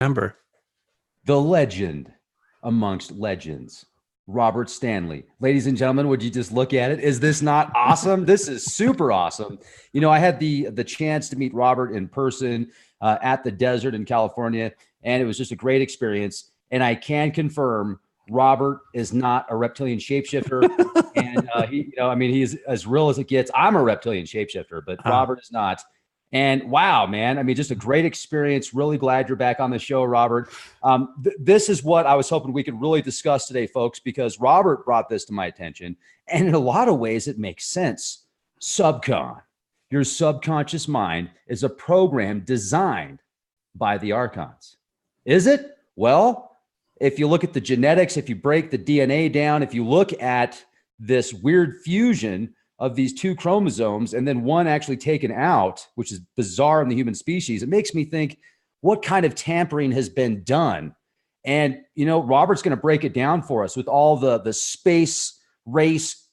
Remember. The legend amongst legends, Robert Stanley. Ladies and gentlemen, would you just look at it? Is this not awesome? This is super awesome. You know, I had the chance to meet Robert in person at the desert in California, and it was just a great experience. And I can confirm Robert is not a reptilian shapeshifter. And he's as real as it gets. I'm a reptilian shapeshifter, but Robert is not. And wow, man, I mean, just a great experience. Really glad you're back on the show, Robert. This is what I was hoping we could really discuss today, folks, because Robert brought this to my attention. And in a lot of ways, it makes sense. SUBCON, your subconscious mind, is a program designed by the Archons. Is it? Well, if you look at the genetics, if you break the DNA down, if you look at this weird fusion of these two chromosomes and then one actually taken out, which is bizarre in the human species, it makes me think, what kind of tampering has been done? And, you know, Robert's going to break it down for us with all the space race,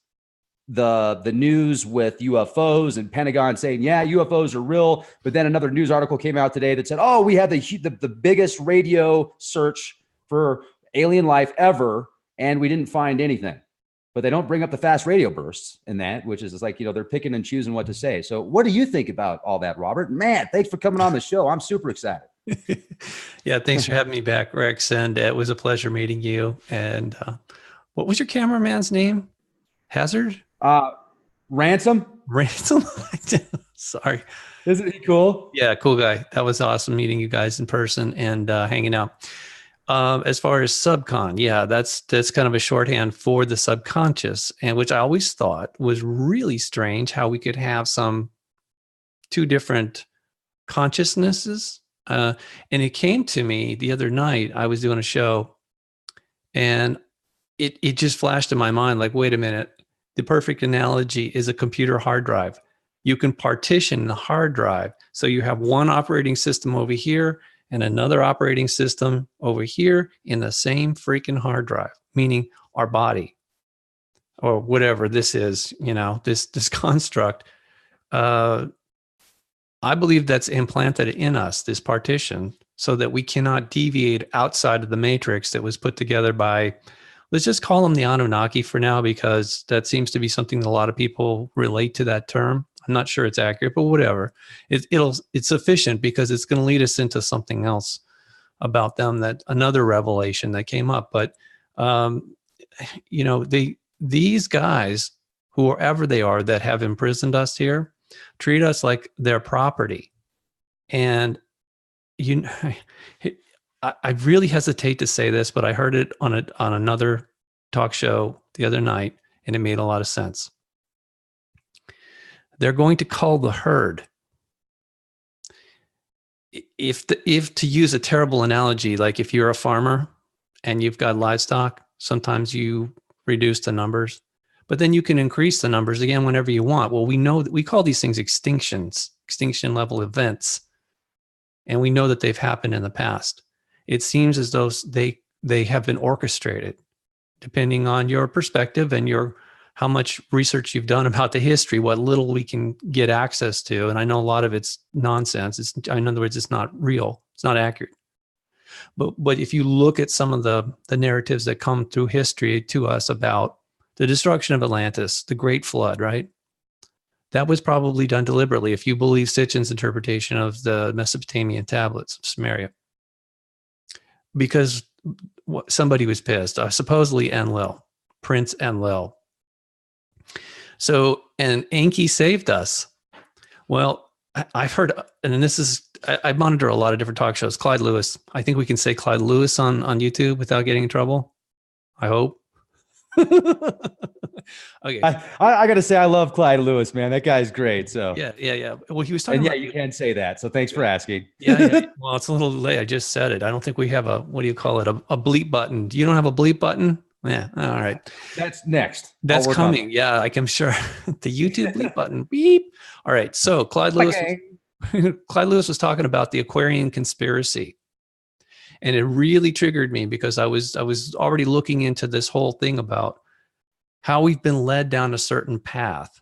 the news with UFOs and Pentagon saying, yeah, UFOs are real. But then another news article came out today that said, oh, we had the biggest radio search for alien life ever, and we didn't find anything. But they don't bring up the fast radio bursts in that, which is like, you know, they're picking and choosing what to say. So what do you think about all that, Robert? Man, thanks for coming on the show. I'm super excited. Yeah, thanks for having me back, Rex. And it was a pleasure meeting you. And what was your cameraman's name? Hazard? Ransom? Ransom? Sorry. Isn't he cool? Yeah, cool guy. That was awesome meeting you guys in person and hanging out. As far as SUBCON, yeah, that's kind of a shorthand for the subconscious, and which I always thought was really strange how we could have two different consciousnesses. And it came to me the other night. I was doing a show, and it just flashed in my mind like, wait a minute, the perfect analogy is a computer hard drive. You can partition the hard drive, so you have one operating system over here and another operating system over here in the same freaking hard drive, meaning our body or whatever this is, you know, this construct. I believe that's implanted in us, this partition, so that we cannot deviate outside of the matrix that was put together by, let's just call them the Anunnaki for now, because that seems to be something that a lot of people relate to that term. I'm not sure it's accurate, but whatever. It's sufficient because it's going to lead us into something else about them, that another revelation that came up. But you know, these guys, whoever they are that have imprisoned us here, treat us like their property. And I really hesitate to say this, but I heard it on another talk show the other night, and it made a lot of sense. They're going to cull the herd. If to use a terrible analogy, like if you're a farmer and you've got livestock, sometimes you reduce the numbers, but then you can increase the numbers again whenever you want. Well, we know that we call these things extinction level events, and we know that they've happened in the past. It seems as though they have been orchestrated, depending on your perspective and how much research you've done about the history, what little we can get access to. And I know a lot of it's nonsense. In other words, it's not real. It's not accurate. But if you look at some of the narratives that come through history to us about the destruction of Atlantis, the Great Flood, right? That was probably done deliberately, if you believe Sitchin's interpretation of the Mesopotamian tablets of Sumeria. Because somebody was pissed, supposedly Enlil, Prince Enlil. So, and Enki saved us. Well, I've heard, and this is, I monitor a lot of different talk shows. Clyde Lewis. I think we can say Clyde Lewis on YouTube without getting in trouble. I hope. Okay. I got to say, I love Clyde Lewis, man. That guy's great. So yeah. Well, he was talking about, you can say that. So thanks for asking. Yeah. Well, it's a little late. I just said it. I don't think we have what do you call it? A bleep button. You don't have a bleep button? Yeah. All right. That's next. That's coming. Yeah, I'm sure. The YouTube bleep button. Beep. All right. So Clyde Lewis. Okay. Clyde Lewis was talking about the Aquarian conspiracy. And it really triggered me because I was already looking into this whole thing about how we've been led down a certain path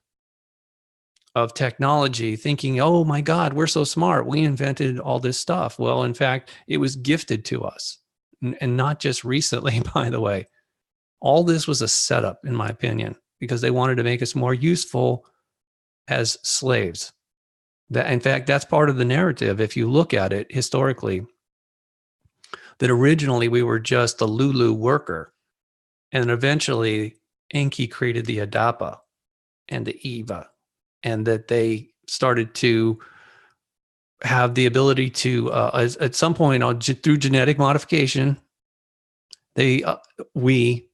of technology, thinking, oh my God, we're so smart. We invented all this stuff. Well, in fact, it was gifted to us, and not just recently, by the way. All this was a setup, in my opinion, because they wanted to make us more useful as slaves. That, in fact, that's part of the narrative. If you look at it historically, that originally we were just the Lulu worker, and eventually Enki created the Adapa and the Eva, and that they started to have the ability to, at some point, through genetic modification, we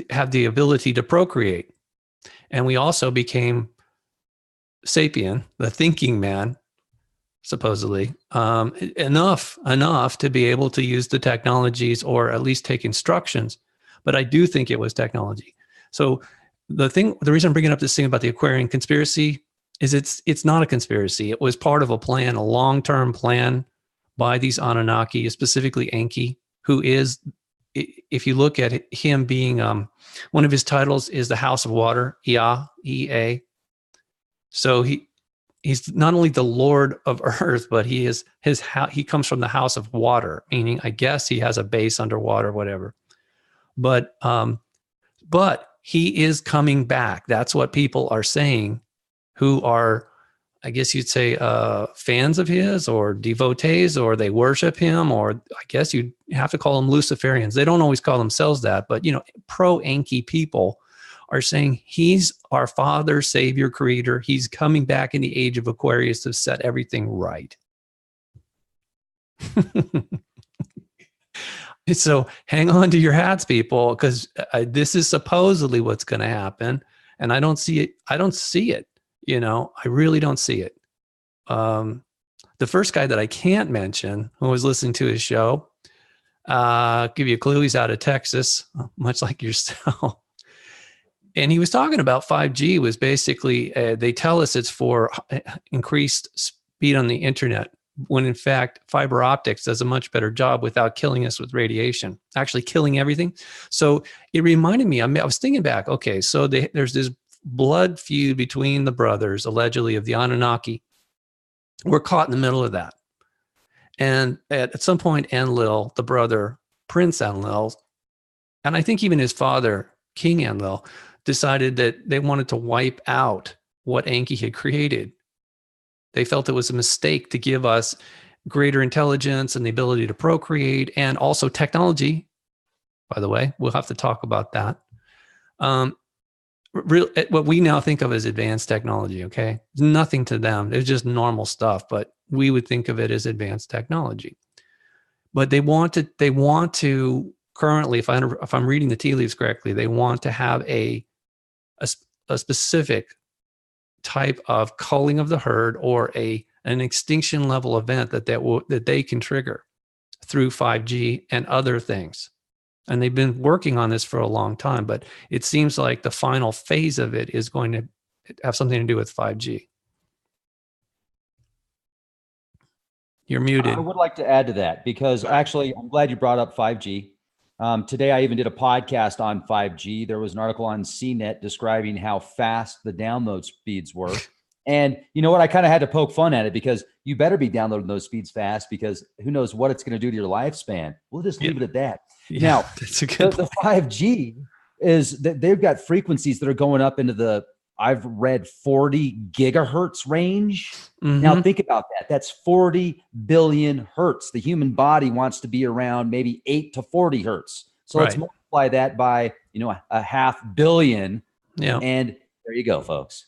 had the ability to procreate, and we also became sapien, the thinking man, supposedly, enough to be able to use the technologies or at least take instructions. But I do think it was technology. So the reason I'm bringing up this thing about the Aquarian conspiracy is it's not a conspiracy. It was part of a plan, a long-term plan by these Anunnaki, specifically Enki, who is, if you look at him being, one of his titles is the House of Water, Ea, E-A. So he's not only the Lord of Earth, but he comes from the House of Water, meaning I guess he has a base underwater, whatever. But he is coming back. That's what people are saying, who are, I guess you'd say, fans of his or devotees, or they worship him, or I guess you'd have to call them Luciferians. They don't always call themselves that, but pro-Enki people are saying he's our father, savior, creator. He's coming back in the age of Aquarius to set everything right. So hang on to your hats, people, because this is supposedly what's going to happen. And I don't see it. I really don't see it. The first guy that I can't mention, who was listening to his show, give you a clue, he's out of Texas, much like yourself. And he was talking about 5G was basically, they tell us it's for increased speed on the internet, when in fact, fiber optics does a much better job without killing us with radiation, actually killing everything. So it reminded me, I was thinking back, okay, so there's this blood feud between the brothers, allegedly, of the Anunnaki. We're caught in the middle of that. And at some point, Enlil, the brother, Prince Enlil, and I think even his father, King Enlil, decided that they wanted to wipe out what Enki had created. They felt it was a mistake to give us greater intelligence and the ability to procreate, and also technology. By the way, we'll have to talk about that. What we now think of as advanced technology, okay? It's nothing to them. It's just normal stuff, but we would think of it as advanced technology. But they want to currently, if I'm reading the tea leaves correctly, they want to have a specific type of culling of the herd, or an extinction level event that they can trigger through 5G and other things. And they've been working on this for a long time, but it seems like the final phase of it is going to have something to do with 5G. You're muted. I would like to add to that, because actually, I'm glad you brought up 5G. Today, I even did a podcast on 5G. There was an article on CNET describing how fast the download speeds were. And you know what? I kind of had to poke fun at it, because you better be downloading those speeds fast, because who knows what it's going to do to your lifespan. We'll just leave it at that. Yeah, now, the 5G is that they've got frequencies that are going up into I've read 40 gigahertz range. Mm-hmm. Now think about that. That's 40 billion hertz. The human body wants to be around maybe 8 to 40 hertz. So let's multiply that by, a 500 million. Yeah. And there you go, folks.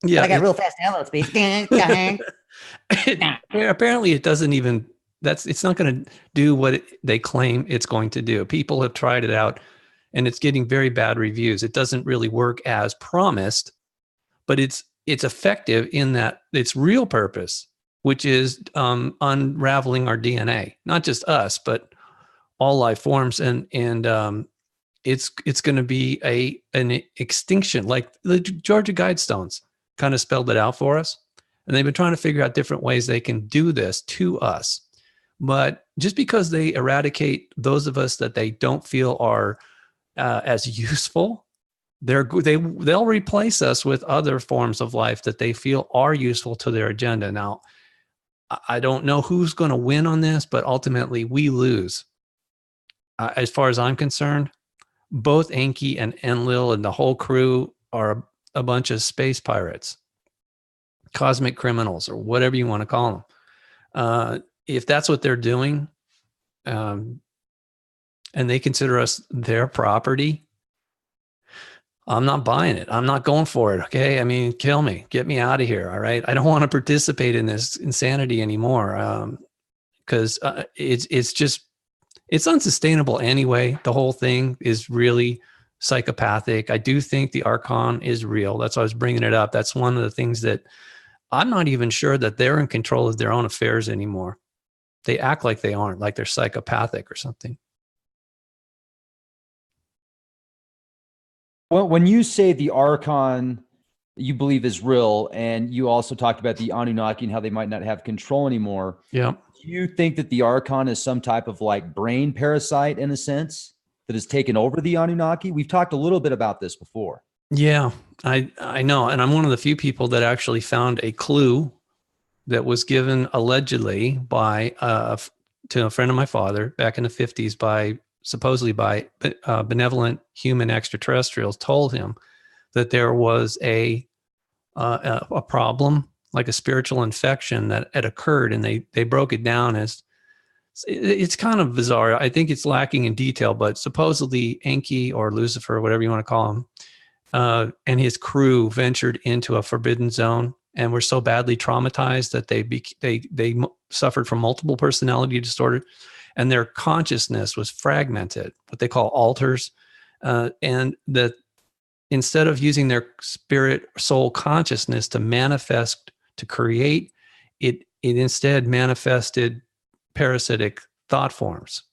Yeah. But I got real fast download speed. Apparently it doesn't even, it's not going to do what they claim it's going to do. People have tried it out, and it's getting very bad reviews. It doesn't really work as promised, but it's effective in that its real purpose, which is unraveling our DNA, not just us, but all life forms. And it's going to be an extinction, like the Georgia Guidestones kind of spelled it out for us. And they've been trying to figure out different ways they can do this to us. But just because they eradicate those of us that they don't feel are as useful, they'll replace us with other forms of life that they feel are useful to their agenda. Now, I don't know who's going to win on this, but ultimately we lose. As far as I'm concerned, both Enki and Enlil and the whole crew are a bunch of space pirates, cosmic criminals, or whatever you want to call them. If that's what they're doing, and they consider us their property, I'm not buying it. I'm not going for it. Okay. I mean, kill me, get me out of here. All right. I don't want to participate in this insanity anymore. Cause it's unsustainable anyway. The whole thing is really psychopathic. I do think the Archon is real. That's why I was bringing it up. That's one of the things that I'm not even sure that they're in control of their own affairs anymore. They act like they aren't, like they're psychopathic or something. Well, when you say the Archon you believe is real, and you also talked about the Anunnaki and how they might not have control anymore. Yeah. Do you think that the Archon is some type of like brain parasite in a sense that has taken over the Anunnaki? We've talked a little bit about this before. Yeah, I know. And I'm one of the few people that actually found a clue that was given allegedly by to a friend of my father back in the 50s supposedly by benevolent human extraterrestrials, told him that there was a problem, like a spiritual infection that had occurred, and they broke it down as, it's kind of bizarre. I think it's lacking in detail, but supposedly Enki or Lucifer, whatever you want to call him, and his crew ventured into a forbidden zone and were so badly traumatized that they suffered from multiple personality disorder, and their consciousness was fragmented, what they call alters, and that instead of using their spirit soul consciousness to manifest, to create, it instead manifested parasitic thought forms.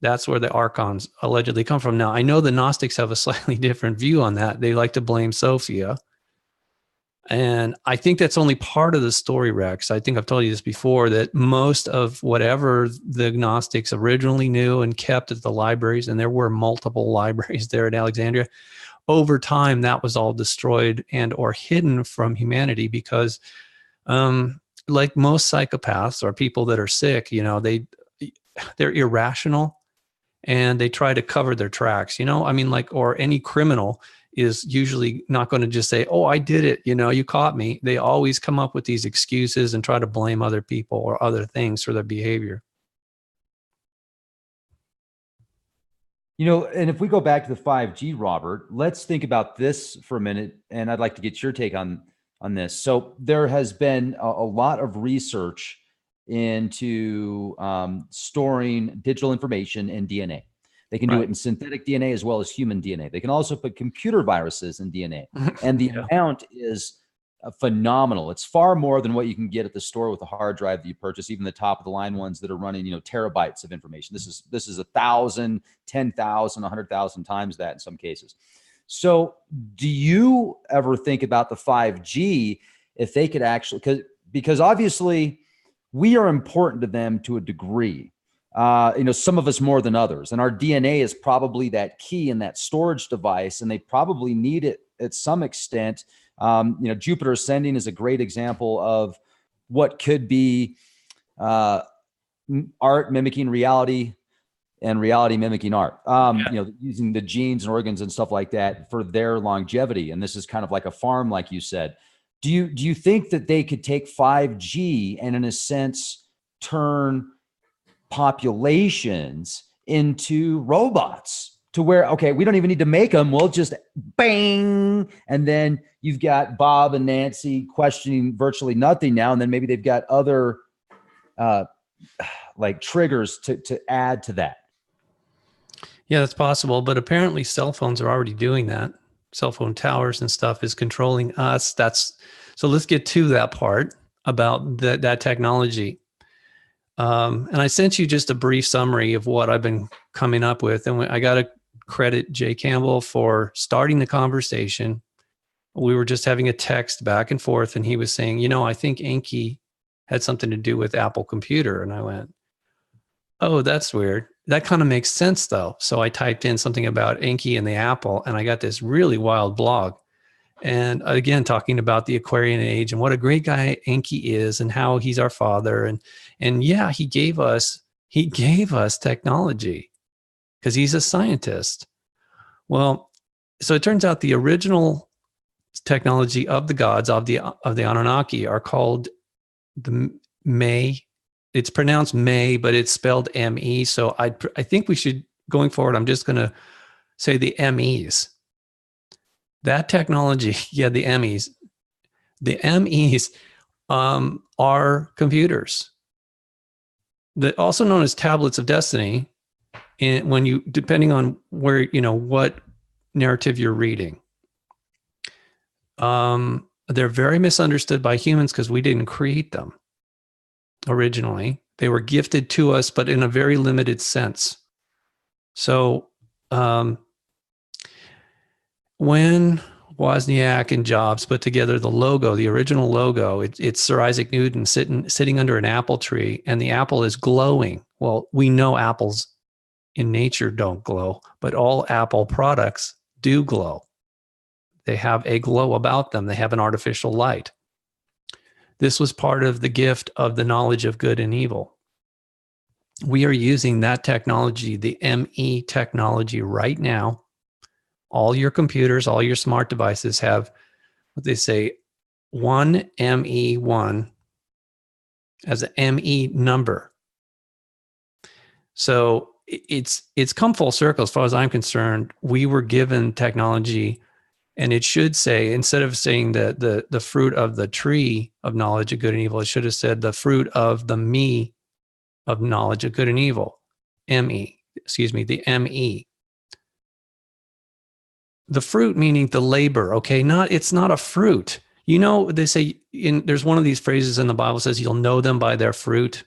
That's where the Archons allegedly come from. Now, I know the Gnostics have a slightly different view on that. They like to blame Sophia. And I think that's only part of the story, Rex. I think I've told you this before, that most of whatever the Gnostics originally knew and kept at the libraries, and there were multiple libraries there at Alexandria, over time, that was all destroyed and or hidden from humanity because like most psychopaths or people that are sick, they're irrational and they try to cover their tracks, or any criminal is usually not going to just say, oh, I did it. You caught me. They always come up with these excuses and try to blame other people or other things for their behavior. And if we go back to the 5G, Robert, let's think about this for a minute. And I'd like to get your take on this. So there has been a lot of research into storing digital information in DNA. They can do it in synthetic DNA as well as human DNA. They can also put computer viruses in DNA. And the amount is phenomenal. It's far more than what you can get at the store with a hard drive that you purchase, even the top of the line ones that are running, terabytes of information. This is 1,000, 10,000, 100,000 times that in some cases. So do you ever think about the 5G, if they could actually, because obviously we are important to them to a degree, some of us more than others, and our DNA is probably that key in that storage device, and they probably need it at some extent. Jupiter ascending is a great example of what could be art mimicking reality and reality mimicking art, using the genes and organs and stuff like that for their longevity. And this is kind of like a farm, like you said. Do you think that they could take 5G and in a sense turn populations into robots to where, okay, we don't even need to make them. We'll just bang. And then you've got Bob and Nancy questioning virtually nothing now. And then maybe they've got other like triggers to add to that. Yeah, that's possible. But apparently cell phones are already doing that. Cell phone towers and stuff is controlling us. So let's get to that part about that technology. And I sent you just a brief summary of what I've been coming up with. And I got to credit Jay Campbell for starting the conversation. We were just having a text back and forth, and he was saying, I think Enki had something to do with Apple Computer. And I went, oh, that's weird. That kind of makes sense though. So I typed in something about Enki and the apple, and I got this really wild blog. And again, talking about the Aquarian age and what a great guy Enki is and how he's our father. And yeah, he gave us technology because he's a scientist. Well, so it turns out the original technology of the gods of the Anunnaki are called the May. It's pronounced May, but it's spelled M-E. So I think we should, going forward, I'm just going to say the M-Es. That technology, yeah, the M-Es. The M-Es are computers, that also known as tablets of destiny. And when you, depending on where, what narrative you're reading, they're very misunderstood by humans because we didn't create them originally. They were gifted to us, but in a very limited sense. So when Wozniak and Jobs put together the logo, the original logo, it's Sir Isaac Newton sitting under an apple tree, and the apple is glowing. Well, we know apples in nature don't glow, but all Apple products do glow. They have a glow about them. They have an artificial light. This was part of the gift of the knowledge of good and evil. We are using that technology, the ME technology, right now. All your computers, all your smart devices have what they say, one ME1 as an ME number. So it's come full circle as far as I'm concerned. We were given technology, and it should say, instead of saying the fruit of the tree of knowledge of good and evil, it should have said the fruit of the me of knowledge of good and evil. The ME. The fruit meaning the labor, okay? It's not a fruit. They say there's one of these phrases in the Bible says you'll know them by their fruit.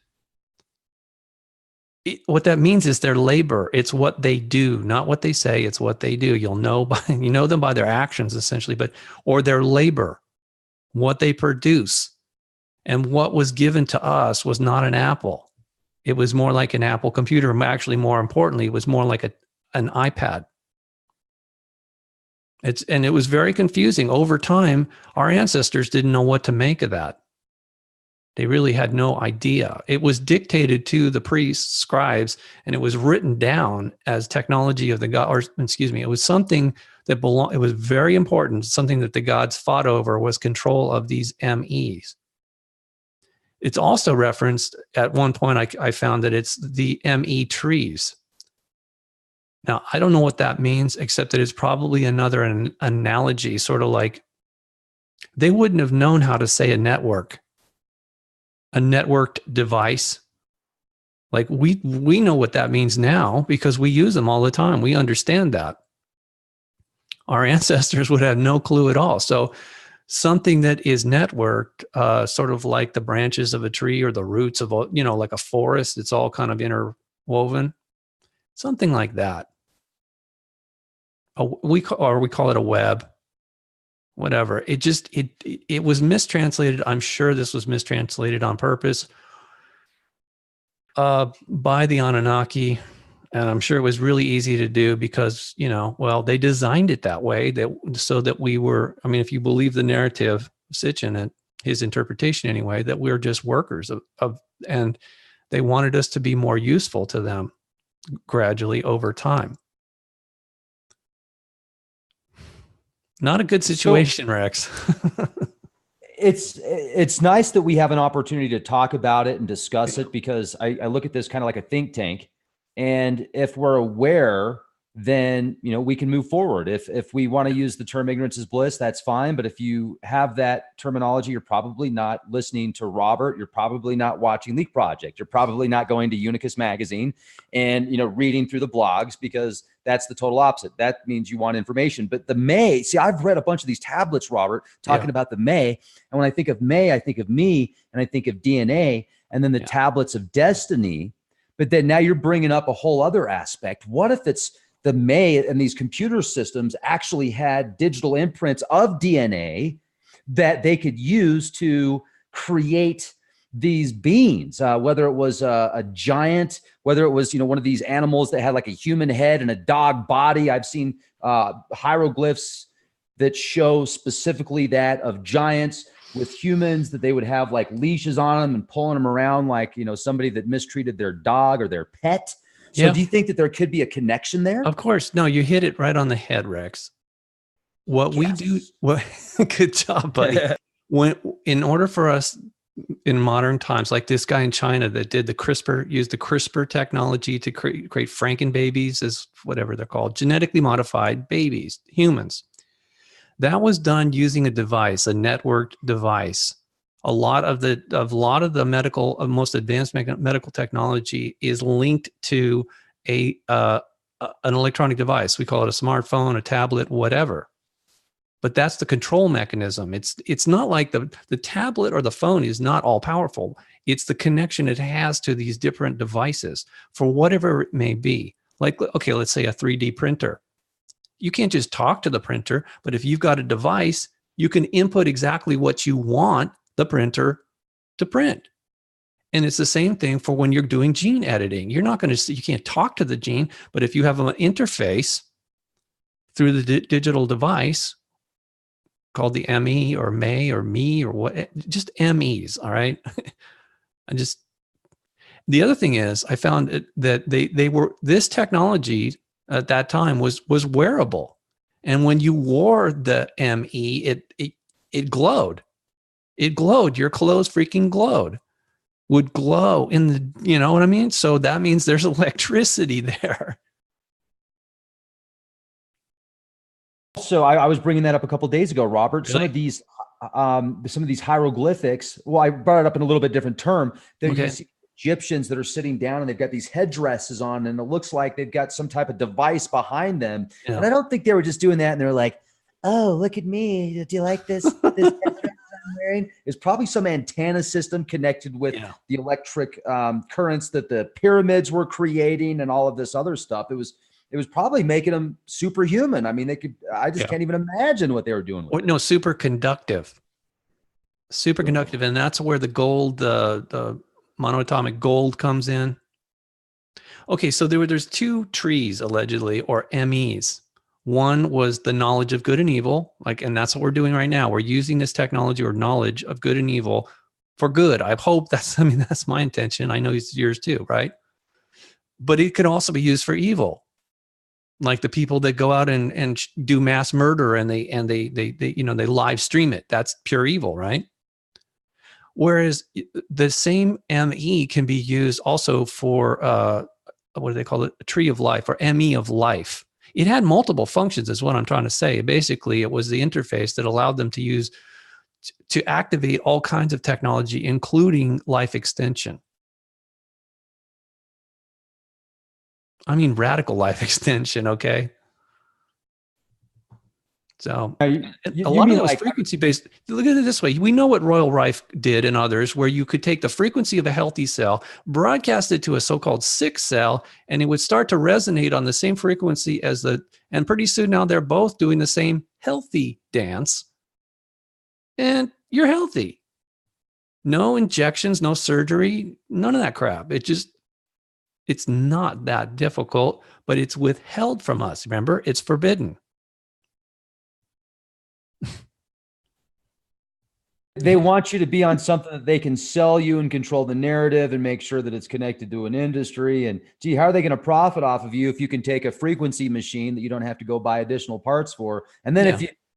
What that means is their labor. It's what they do, not what they say. It's what they do. You know them by their actions, essentially, or their labor, what they produce. And what was given to us was not an apple. It was more like an Apple computer. Actually, more importantly, it was more like an iPad. And it was very confusing. Over time, our ancestors didn't know what to make of that. They really had no idea. It was dictated to the priests, scribes, and it was written down as technology of the god, it was something that it was very important. Something that the gods fought over was control of these MEs. It's also referenced at one point, I found that it's the ME trees. Now, I don't know what that means, except that it's probably another analogy, sort of like they wouldn't have known how to say a networked device. Like we know what that means now because we use them all the time. We understand that. Our ancestors would have no clue at all. So something that is networked, sort of like the branches of a tree or the roots of, like a forest, it's all kind of interwoven. Something like that. We call it a web, whatever. It was mistranslated. I'm sure this was mistranslated on purpose by the Anunnaki, and I'm sure it was really easy to do because they designed it that way so that we were. I mean, if you believe the narrative, Sitchin and his interpretation anyway, that we're just workers of, and they wanted us to be more useful to them gradually over time. Not a good situation, Rex. It's nice that we have an opportunity to talk about it and discuss it, because I look at this kind of like a think tank. And if we're aware, then, we can move forward. If we want to use the term ignorance is bliss, that's fine. But if you have that terminology, you're probably not listening to Robert. You're probably not watching Leak Project. You're probably not going to Unicus Magazine and, reading through the blogs, because that's the total opposite. That means you want information. But the May, see, I've read a bunch of these tablets, Robert, talking about the May. And when I think of May, I think of me, and I think of DNA, and then the tablets of destiny. But then now you're bringing up a whole other aspect. What if it's the May and these computer systems actually had digital imprints of DNA that they could use to create these beings, whether it was a giant, whether it was, one of these animals that had like a human head and a dog body. I've seen hieroglyphs that show specifically that of giants with humans, that they would have like leashes on them and pulling them around like, somebody that mistreated their dog or their pet. So do you think that there could be a connection there? Of course. No, you hit it right on the head, Rex. We do, good job, buddy. In order for us in modern times, like this guy in China that did used the CRISPR technology to create Frankenbabies, as whatever they're called, genetically modified babies, humans. That was done using a device, a networked device. A lot of the medical, most advanced medical technology is linked to an electronic device. We call it a smartphone, a tablet, whatever. But that's the control mechanism. It's not like the tablet or the phone is not all powerful. It's the connection it has to these different devices for whatever it may be. Like, okay, let's say a 3D printer. You can't just talk to the printer, but if you've got a device, you can input exactly what you want the printer to print. And it's the same thing for when you're doing gene editing. You can't talk to the gene, but if you have an interface through the digital device called the ME or May or me or what, just MEs, all right? The other thing is I found that this technology at that time was wearable. And when you wore the ME, it glowed. It glowed. Your clothes freaking glowed. Would glow in the, you know what I mean? So that means there's electricity there. So I was bringing that up a couple of days ago, Robert. Really? Some of these hieroglyphics. Well, I brought it up in a little bit different term. You see Egyptians that are sitting down and they've got these headdresses on, and it looks like they've got some type of device behind them. Yeah. And I don't think they were just doing that and they're like, "Oh, look at me! Do you like this headdress I'm wearing?" It's probably some antenna system connected with the electric currents that the pyramids were creating and all of this other stuff. It was probably making them superhuman. I mean, I just can't even imagine what they were doing with it. No, superconductive. And that's where the gold, the monoatomic gold comes in. Okay, so there's two trees, allegedly, or MEs. One was the knowledge of good and evil, and that's what we're doing right now. We're using this technology or knowledge of good and evil for good. I hope that's my intention. I know it's yours too, right? But it could also be used for evil. Like the people that go out and do mass murder and they live stream it. That's pure evil, right? Whereas the same ME can be used also for what do they call it? A tree of life, or ME of life. It had multiple functions, is what I'm trying to say. Basically, it was the interface that allowed them to activate all kinds of technology, including life extension. I mean, radical life extension, okay? So a lot of those frequency-based, look at it this way. We know what Royal Rife did and others, where you could take the frequency of a healthy cell, broadcast it to a so-called sick cell, and it would start to resonate on the same frequency and pretty soon now they're both doing the same healthy dance, and you're healthy. No injections, no surgery, none of that crap. It's not that difficult, but it's withheld from us. Remember, it's forbidden. They want you to be on something that they can sell you and control the narrative and make sure that it's connected to an industry. And gee, how are they going to profit off of you if you can take a frequency machine that you don't have to go buy additional parts for? And then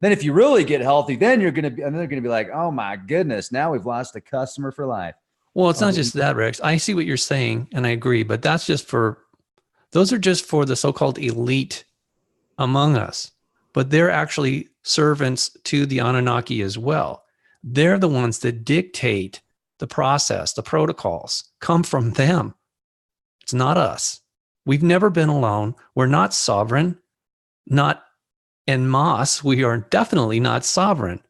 if you really get healthy, then they're going to be like, "Oh my goodness, now we've lost a customer for life." Well, it's not just that, Rex. I see what you're saying, and I agree, but those are just for the so-called elite among us. But they're actually servants to the Anunnaki as well. They're the ones that dictate the process, the protocols come from them. It's not us. We've never been alone. We're not sovereign, not en masse. We are definitely not sovereign.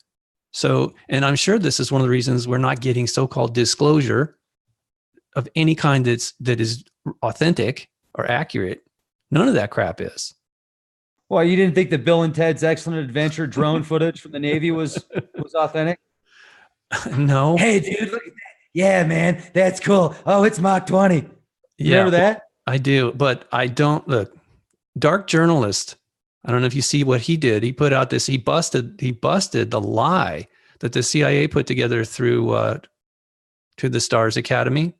So, and I'm sure this is one of the reasons we're not getting so-called disclosure of any kind that is authentic or accurate. None of that crap is. Well, you didn't think that Bill and Ted's Excellent Adventure drone footage from the Navy was authentic? No. Hey, dude, look at that. Yeah, man, that's cool. Oh, it's Mach 20. You remember that? I do, but I don't look. Dark journalist. I don't know if you see what he did. He put out this. He busted the lie that the CIA put together through to the Stars Academy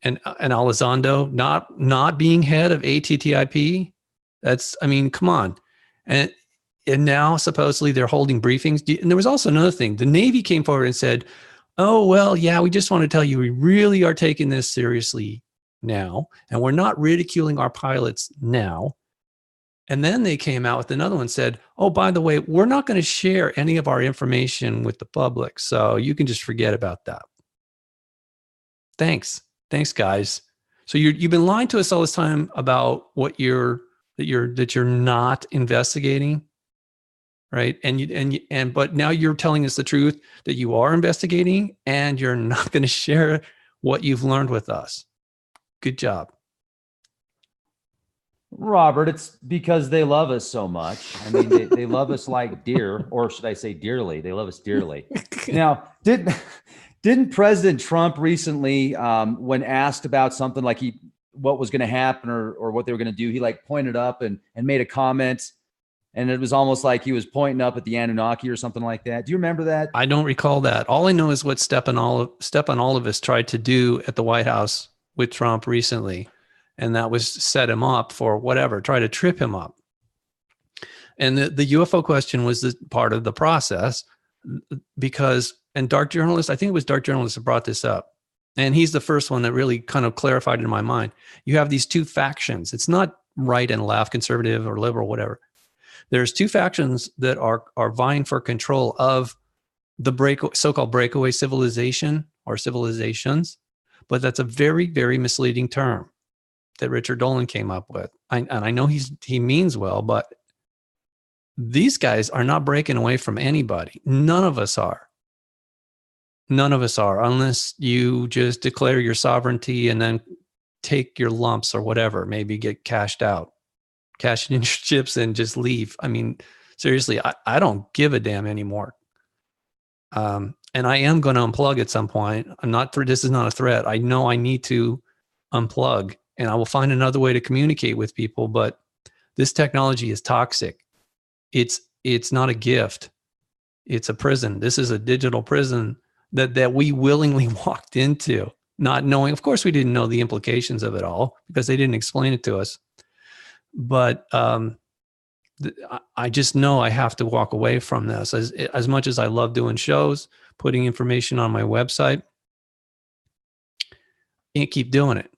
and Elizondo not being head of ATTIP. That's, I mean, come on. And now supposedly they're holding briefings. And there was also another thing. The Navy came forward and said, "Oh, well, yeah, we just want to tell you we really are taking this seriously now, and we're not ridiculing our pilots now." And then they came out with another one and said, "Oh, by the way, we're not going to share any of our information with the public, so you can just forget about that." Thanks, guys. So you've been lying to us all this time about what you're not investigating, right? And but now you're telling us the truth that you are investigating, and you're not going to share what you've learned with us. Good job. Robert, it's because they love us so much. I mean, they love us like dear, or should I say dearly? They love us dearly. Now, didn't President Trump recently, when asked about something like what was going to happen or what they were going to do, he like pointed up and made a comment, and it was almost like he was pointing up at the Anunnaki or something like that. Do you remember that? I don't recall that. All I know is what Stephanopoulos tried to do at the White House with Trump recently. And that was set him up for whatever, try to trip him up. And the UFO question was part of the process because, and Dark Journalist, I think it was Dark Journalist that brought this up. And he's the first one that really kind of clarified in my mind. You have these two factions. It's not right and left, conservative or liberal, whatever. There's two factions that are vying for control of the so-called breakaway civilization or civilizations. But that's a very, very misleading term that Richard Dolan came up with. And I know he means well, but these guys are not breaking away from anybody. None of us are. None of us are, unless you just declare your sovereignty and then take your lumps or whatever, maybe get cashed out, cash in your chips and just leave. I mean, seriously, I don't give a damn anymore. And I am going to unplug at some point. This is not a threat. I know I need to unplug. And I will find another way to communicate with people, but this technology is toxic. It's not a gift. It's a prison. This is a digital prison that we willingly walked into, not knowing. Of course, we didn't know the implications of it all because they didn't explain it to us. But I just know I have to walk away from this. As much as I love doing shows, putting information on my website, can't keep doing it.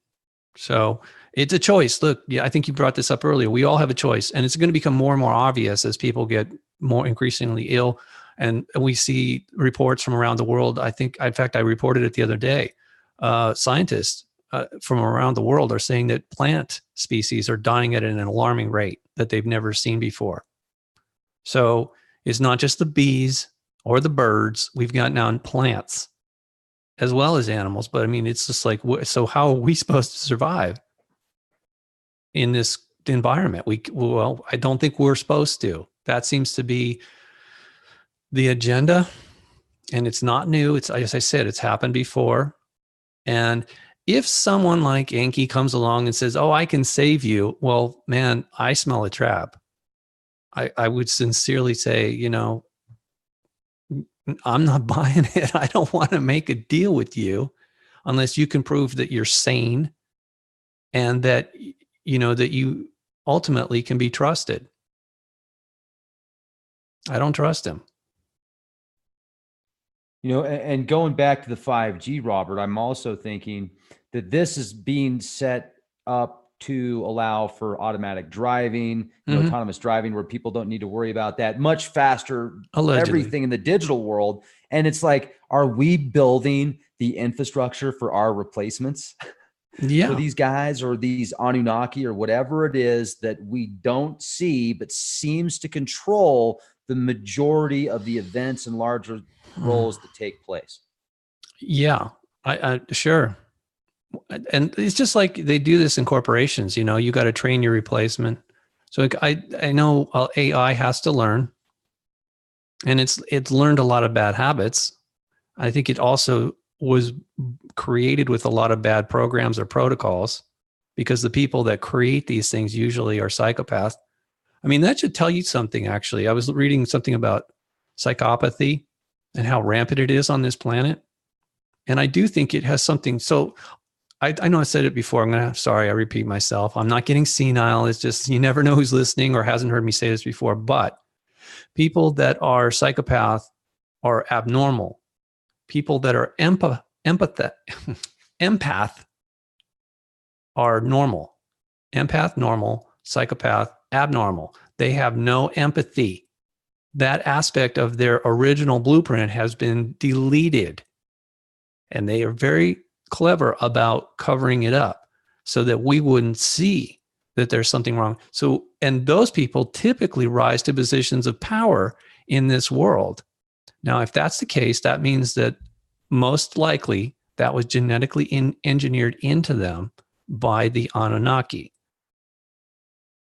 So it's a choice. Look, yeah, I think you brought this up earlier. We all have a choice, and it's going to become more and more obvious as people get more increasingly ill. And we see reports from around the world. In fact, I reported it the other day. Scientists from around the world are saying that plant species are dying at an alarming rate that they've never seen before. So it's not just the bees or the birds. We've got now plants as well as animals. But I mean, it's just like, so how are we supposed to survive in this environment? Well, I don't think we're supposed to. That seems to be the agenda, and it's not new. It's, as I said, it's happened before. And if someone like Enki comes along and says, "Oh, I can save you," well, man, I smell a trap. I would sincerely say, I'm not buying it. I don't want to make a deal with you unless you can prove that you're sane and that, that you ultimately can be trusted. I don't trust him. And going back to the 5G, Robert, I'm also thinking that this is being set up to allow for automatic driving, autonomous driving, where people don't need to worry about that. Much faster, allegedly. Everything in the digital world. And it's like, are we building the infrastructure for our replacements? Yeah. For these guys or these Anunnaki or whatever it is that we don't see, but seems to control the majority of the events and larger roles that take place. Yeah, I sure. And it's just like they do this in corporations. You got to train your replacement. So I know AI has to learn, and it's learned a lot of bad habits. I think it also was created with a lot of bad programs or protocols, because the people that create these things usually are psychopaths. I mean, that should tell you something, actually. I was reading something about psychopathy and how rampant it is on this planet. And I do think it has something. So I know I said it before. Sorry, I repeat myself. I'm not getting senile. It's just, you never know who's listening or hasn't heard me say this before. But people that are psychopath are abnormal. People that are empath are normal. Empath, normal. Psychopath, abnormal. They have no empathy. That aspect of their original blueprint has been deleted. And they are very clever about covering it up so that we wouldn't see that there's something wrong. So, and those people typically rise to positions of power in this world. Now, if that's the case, that means that most likely that was genetically engineered into them by the Anunnaki.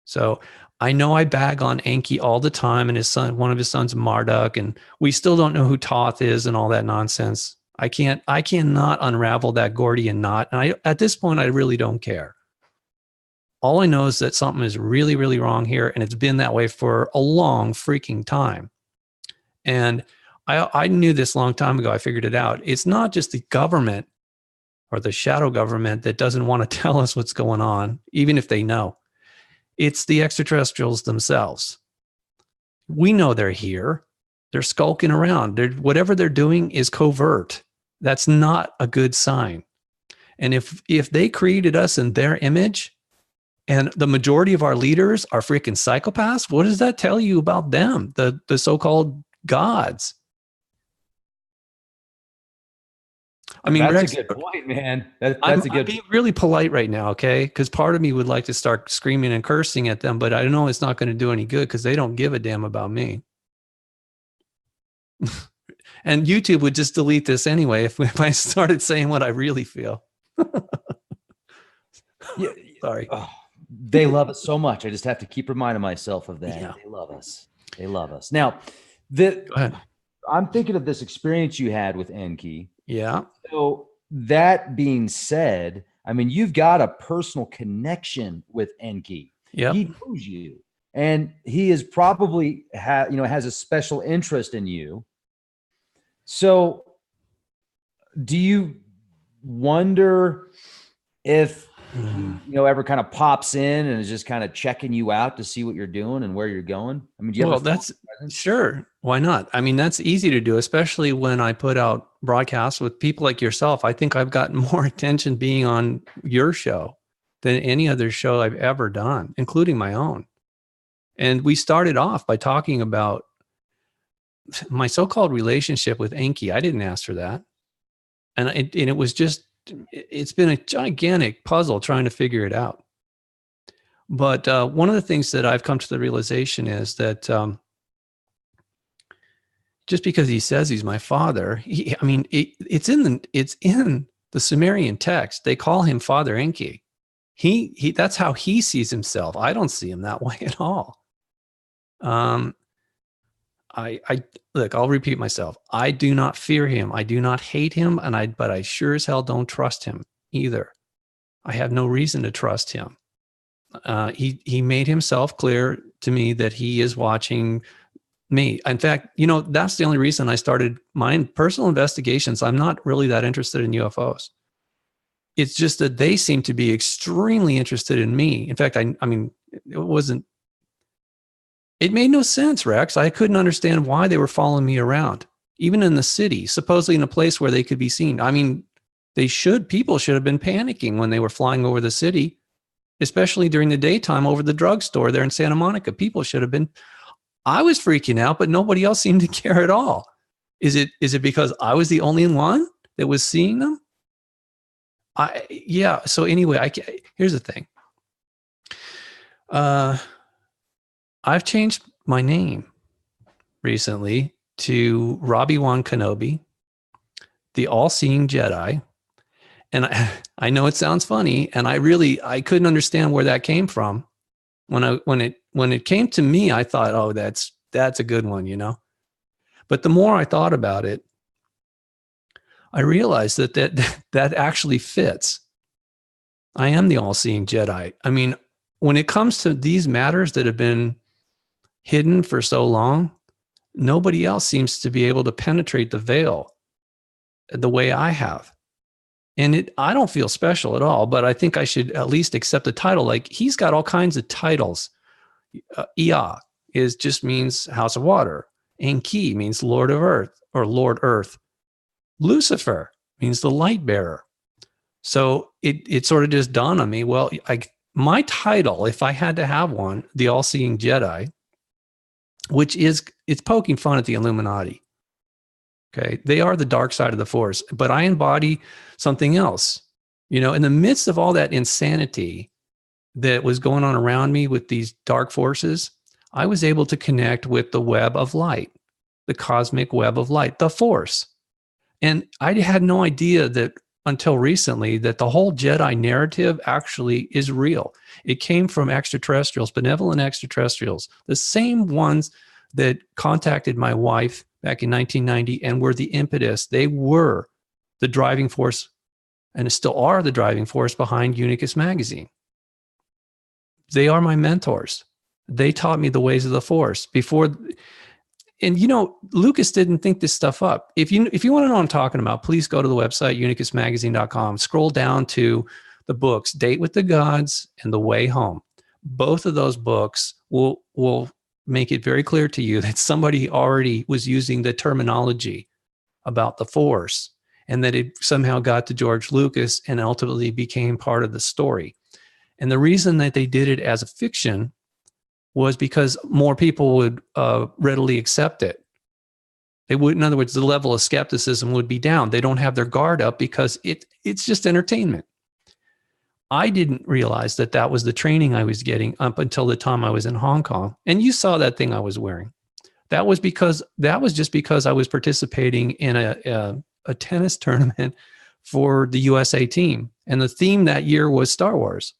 So I know I bag on Enki all the time, and his son, one of his sons, Marduk, and we still don't know who Thoth is and all that nonsense. I cannot unravel that Gordian knot. And at this point, I really don't care. All I know is that something is really, really wrong here. And it's been that way for a long freaking time. And I knew this a long time ago. I figured it out. It's not just the government or the shadow government that doesn't want to tell us what's going on, even if they know. It's the extraterrestrials themselves. We know they're here. They're skulking around. Whatever they're doing is covert. That's not a good sign. And if they created us in their image, and the majority of our leaders are freaking psychopaths, what does that tell you about them, the so-called gods? I mean, that's Rex, a good point, man. I'm being really polite right now, okay? Because part of me would like to start screaming and cursing at them, but I know it's not going to do any good because they don't give a damn about me. And YouTube would just delete this anyway if I started saying what I really feel. Yeah, sorry. Oh, they love us so much. I just have to keep reminding myself of that. Yeah. They love us. They love us. Now, Go ahead. I'm thinking of this experience you had with Enki. Yeah. So that being said, I mean, you've got a personal connection with Enki. Yep. He knows you, and he is probably has a special interest in you. So do you wonder if he, ever kind of pops in and is just kind of checking you out to see what you're doing and where you're going? I mean, do you that's sure. Why not? I mean, that's easy to do, especially when I put out broadcasts with people like yourself. I think I've gotten more attention being on your show than any other show I've ever done, including my own. And we started off by talking about my so-called relationship with Enki. I didn't ask for that. And it was just, it's been a gigantic puzzle trying to figure it out. But one of the things that I've come to the realization is that just because he says he's my father, it's in the Sumerian text. They call him Father Enki. He that's how he sees himself. I don't see him that way at all. Look, I'll repeat myself. I do not fear him. I do not hate him, but I sure as hell don't trust him either. I have no reason to trust him. He made himself clear to me that he is watching me. In fact, that's the only reason I started my personal investigations. I'm not really that interested in UFOs. It's just that they seem to be extremely interested in me. In fact, it made no sense, Rex. I couldn't understand why they were following me around, even in the city, supposedly in a place where they could be seen. I mean, people should have been panicking when they were flying over the city, especially during the daytime over the drugstore there in Santa Monica. People should have been. I was freaking out, but nobody else seemed to care at all. Is it because I was the only one that was seeing them? So anyway, here's the thing. I've changed my name recently to Robbie-Wan Kenobi, the all-seeing Jedi. And I know it sounds funny, and I couldn't understand where that came from. When it came to me, I thought, oh, that's a good one, But the more I thought about it, I realized that actually fits. I am the all-seeing Jedi. I mean, when it comes to these matters that have been hidden for so long, nobody else seems to be able to penetrate the veil the way I have. And I don't feel special at all, but I think I should at least accept the title. Like, he's got all kinds of titles. Ea just means house of water. Enki means Lord of Earth or Lord Earth. Lucifer means the light bearer. So it sort of just dawned on me, well, my title, if I had to have one, the all-seeing Jedi, it's poking fun at the Illuminati. Okay. They are the dark side of the Force, but I embody something else. You know, in the midst of all that insanity that was going on around me with these dark forces, I was able to connect with the web of light, the cosmic web of light, the Force. And I had no idea that until recently that the whole Jedi narrative actually is real. It came from extraterrestrials, benevolent extraterrestrials, the same ones that contacted my wife back in 1990 and were the impetus. They were the driving force, and still are the driving force behind Unicus magazine. They are my mentors. They taught me the ways of the Force before. And, you know, Lucas didn't think this stuff up. If you want to know what I'm talking about, please go to the website, unicusmagazine.com. Scroll down to the books, Date with the Gods and The Way Home. Both of those books will make it very clear to you that somebody already was using the terminology about the Force, and that it somehow got to George Lucas and ultimately became part of the story. And the reason that they did it as a fiction was because more people would readily accept it. They would, in other words, the level of skepticism would be down. They don't have their guard up because it's just entertainment. I didn't realize that was the training I was getting up until the time I was in Hong Kong. And you saw that thing I was wearing. That was just because I was participating in a tennis tournament for the USA team. And the theme that year was Star Wars.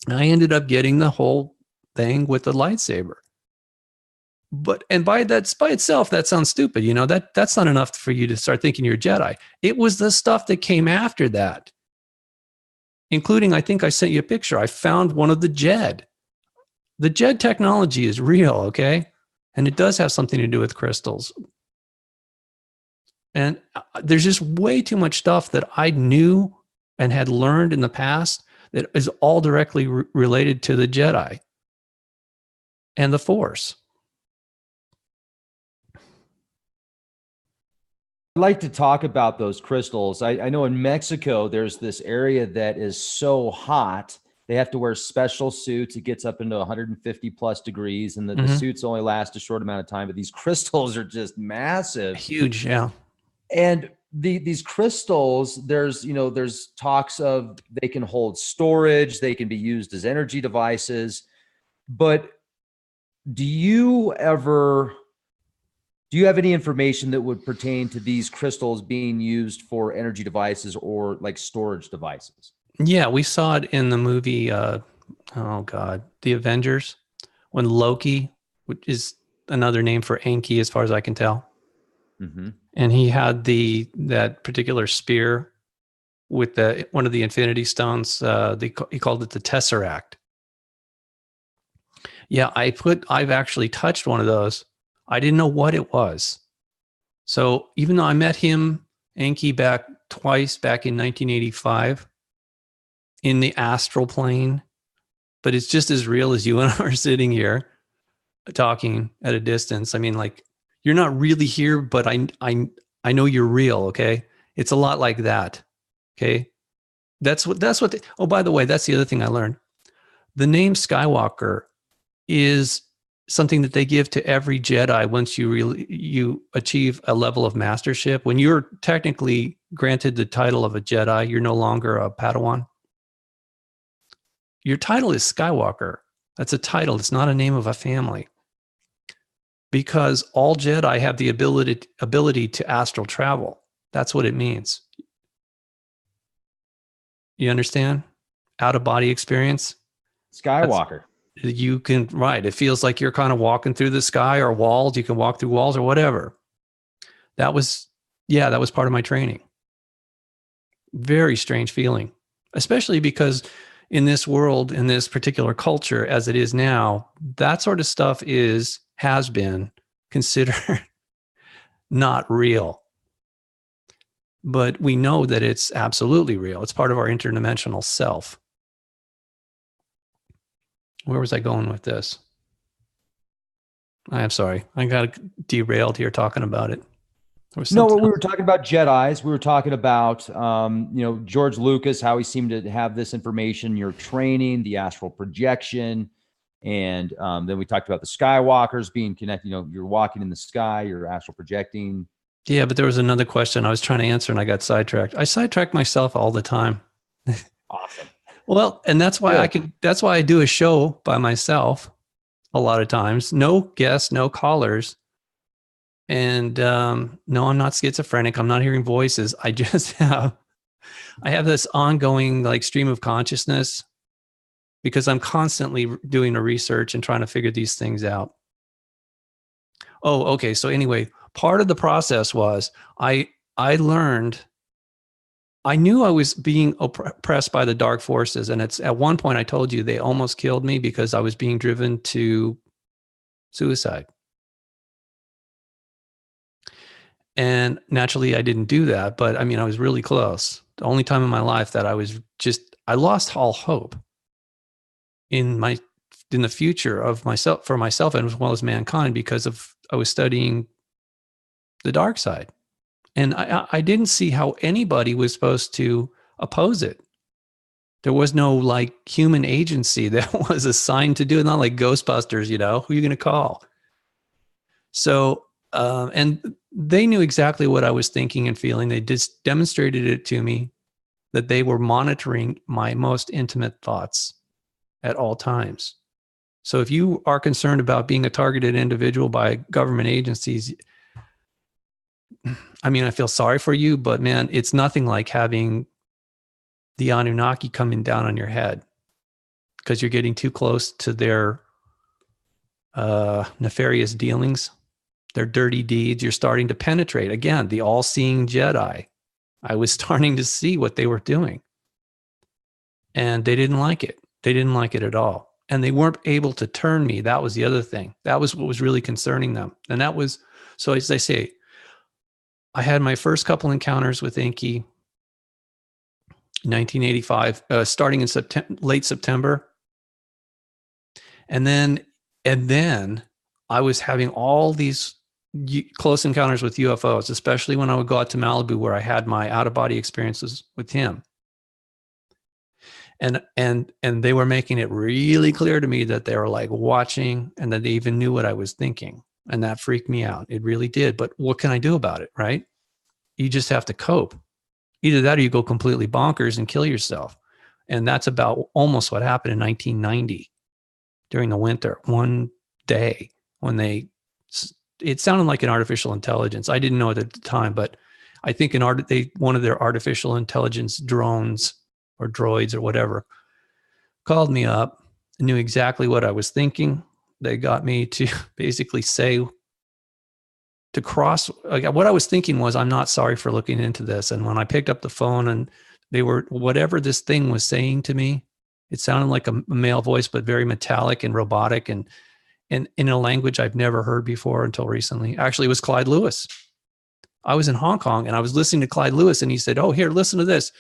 And I ended up getting the whole thing with the lightsaber. And by itself, that sounds stupid. You know, that's not enough for you to start thinking you're a Jedi. It was the stuff that came after that, including, I think I sent you a picture. I found one of the Jed. The Jed technology is real, okay? And it does have something to do with crystals. And there's just way too much stuff that I knew and had learned in the past that is all directly related to the Jedi and the Force. I'd like to talk about those crystals. I know in Mexico, there's this area that is so hot. They have to wear special suits. It gets up into 150 plus degrees, and the suits only last a short amount of time, but these crystals are just massive. Huge, yeah. And these crystals, there's talks of they can hold storage, they can be used as energy devices. But do you have any information that would pertain to these crystals being used for energy devices or like storage devices? Yeah, we saw it in the movie, The Avengers, when Loki, which is another name for Enki as far as I can tell. Mm-hmm. And he had that particular spear with one of the Infinity Stones. He called it the Tesseract. Yeah, I've actually touched one of those. I didn't know what it was. So even though I met him, Enki, twice back in 1985 in the astral plane, but it's just as real as you and I are sitting here talking at a distance. I mean, like, you're not really here, but I know you're real. Okay. It's a lot like that. Okay. Oh, by the way, that's the other thing I learned. The name Skywalker is something that they give to every Jedi once you achieve a level of mastership. When you're technically granted the title of a Jedi, you're no longer a Padawan. Your title is Skywalker. That's a title. It's not a name of a family. Because all Jedi have the ability to astral travel. That's what it means. You understand? Out of body experience. Skywalker. You can, right. It feels like you're kind of walking through the sky or walls. You can walk through walls or whatever. That was part of my training. Very strange feeling, especially because in this world, in this particular culture as it is now, that sort of stuff has been considered not real. But we know that it's absolutely real. It's part of our interdimensional self. Where was I going with this? I'm sorry. I got derailed here talking about it. No, we were talking about Jedis. We were talking about, George Lucas, how he seemed to have this information, your training, the astral projection. And then we talked about the Skywalkers being connected. You're walking in the sky, you're astral projecting. Yeah, but there was another question I was trying to answer and I got sidetracked. I sidetrack myself all the time. Awesome. Well, and that's why that's why I do a show by myself a lot of times. No guests, no callers. And no, I'm not schizophrenic. I'm not hearing voices. I just have this ongoing like stream of consciousness because I'm constantly doing a research and trying to figure these things out. Oh, okay. So anyway, part of the process was I learned, I knew I was being oppressed by the dark forces. And it's at one point I told you they almost killed me because I was being driven to suicide. And naturally I didn't do that, but I mean, I was really close. The only time in my life that I lost all hope in the future of myself, for myself, and as well as mankind, because I was studying the dark side. And I didn't see how anybody was supposed to oppose it. There was no like human agency that was assigned to do it, not like Ghostbusters, who are you going to call? So, and they knew exactly what I was thinking and feeling. They just demonstrated it to me that they were monitoring my most intimate thoughts at all times. So if you are concerned about being a targeted individual by government agencies, I mean, I feel sorry for you, but man, it's nothing like having the Anunnaki coming down on your head because you're getting too close to their nefarious dealings, their dirty deeds. You're starting to penetrate. Again, the all-seeing Jedi. I was starting to see what they were doing. And they didn't like it. They didn't like it at all. And they weren't able to turn me. That was the other thing. That was what was really concerning them. And that was, so as I say, I had my first couple encounters with Enki, 1985, starting in late September. And then I was having all these close encounters with UFOs, especially when I would go out to Malibu where I had my out-of-body experiences with him. And they were making it really clear to me that they were like watching and that they even knew what I was thinking. And that freaked me out. It really did. But what can I do about it, right? You just have to cope. Either that or you go completely bonkers and kill yourself. And that's about almost what happened in 1990 during the winter. One day when it sounded like an artificial intelligence. I didn't know it at the time, but I think one of their artificial intelligence drones or droids or whatever called me up and knew exactly what I was thinking. They got me to basically say, to cross, what I was thinking was, I'm not sorry for looking into this. And when I picked up the phone and whatever this thing was saying to me, it sounded like a male voice, but very metallic and robotic and in a language I've never heard before until recently. Actually, it was Clyde Lewis. I was in Hong Kong and I was listening to Clyde Lewis and he said, oh, here, listen to this.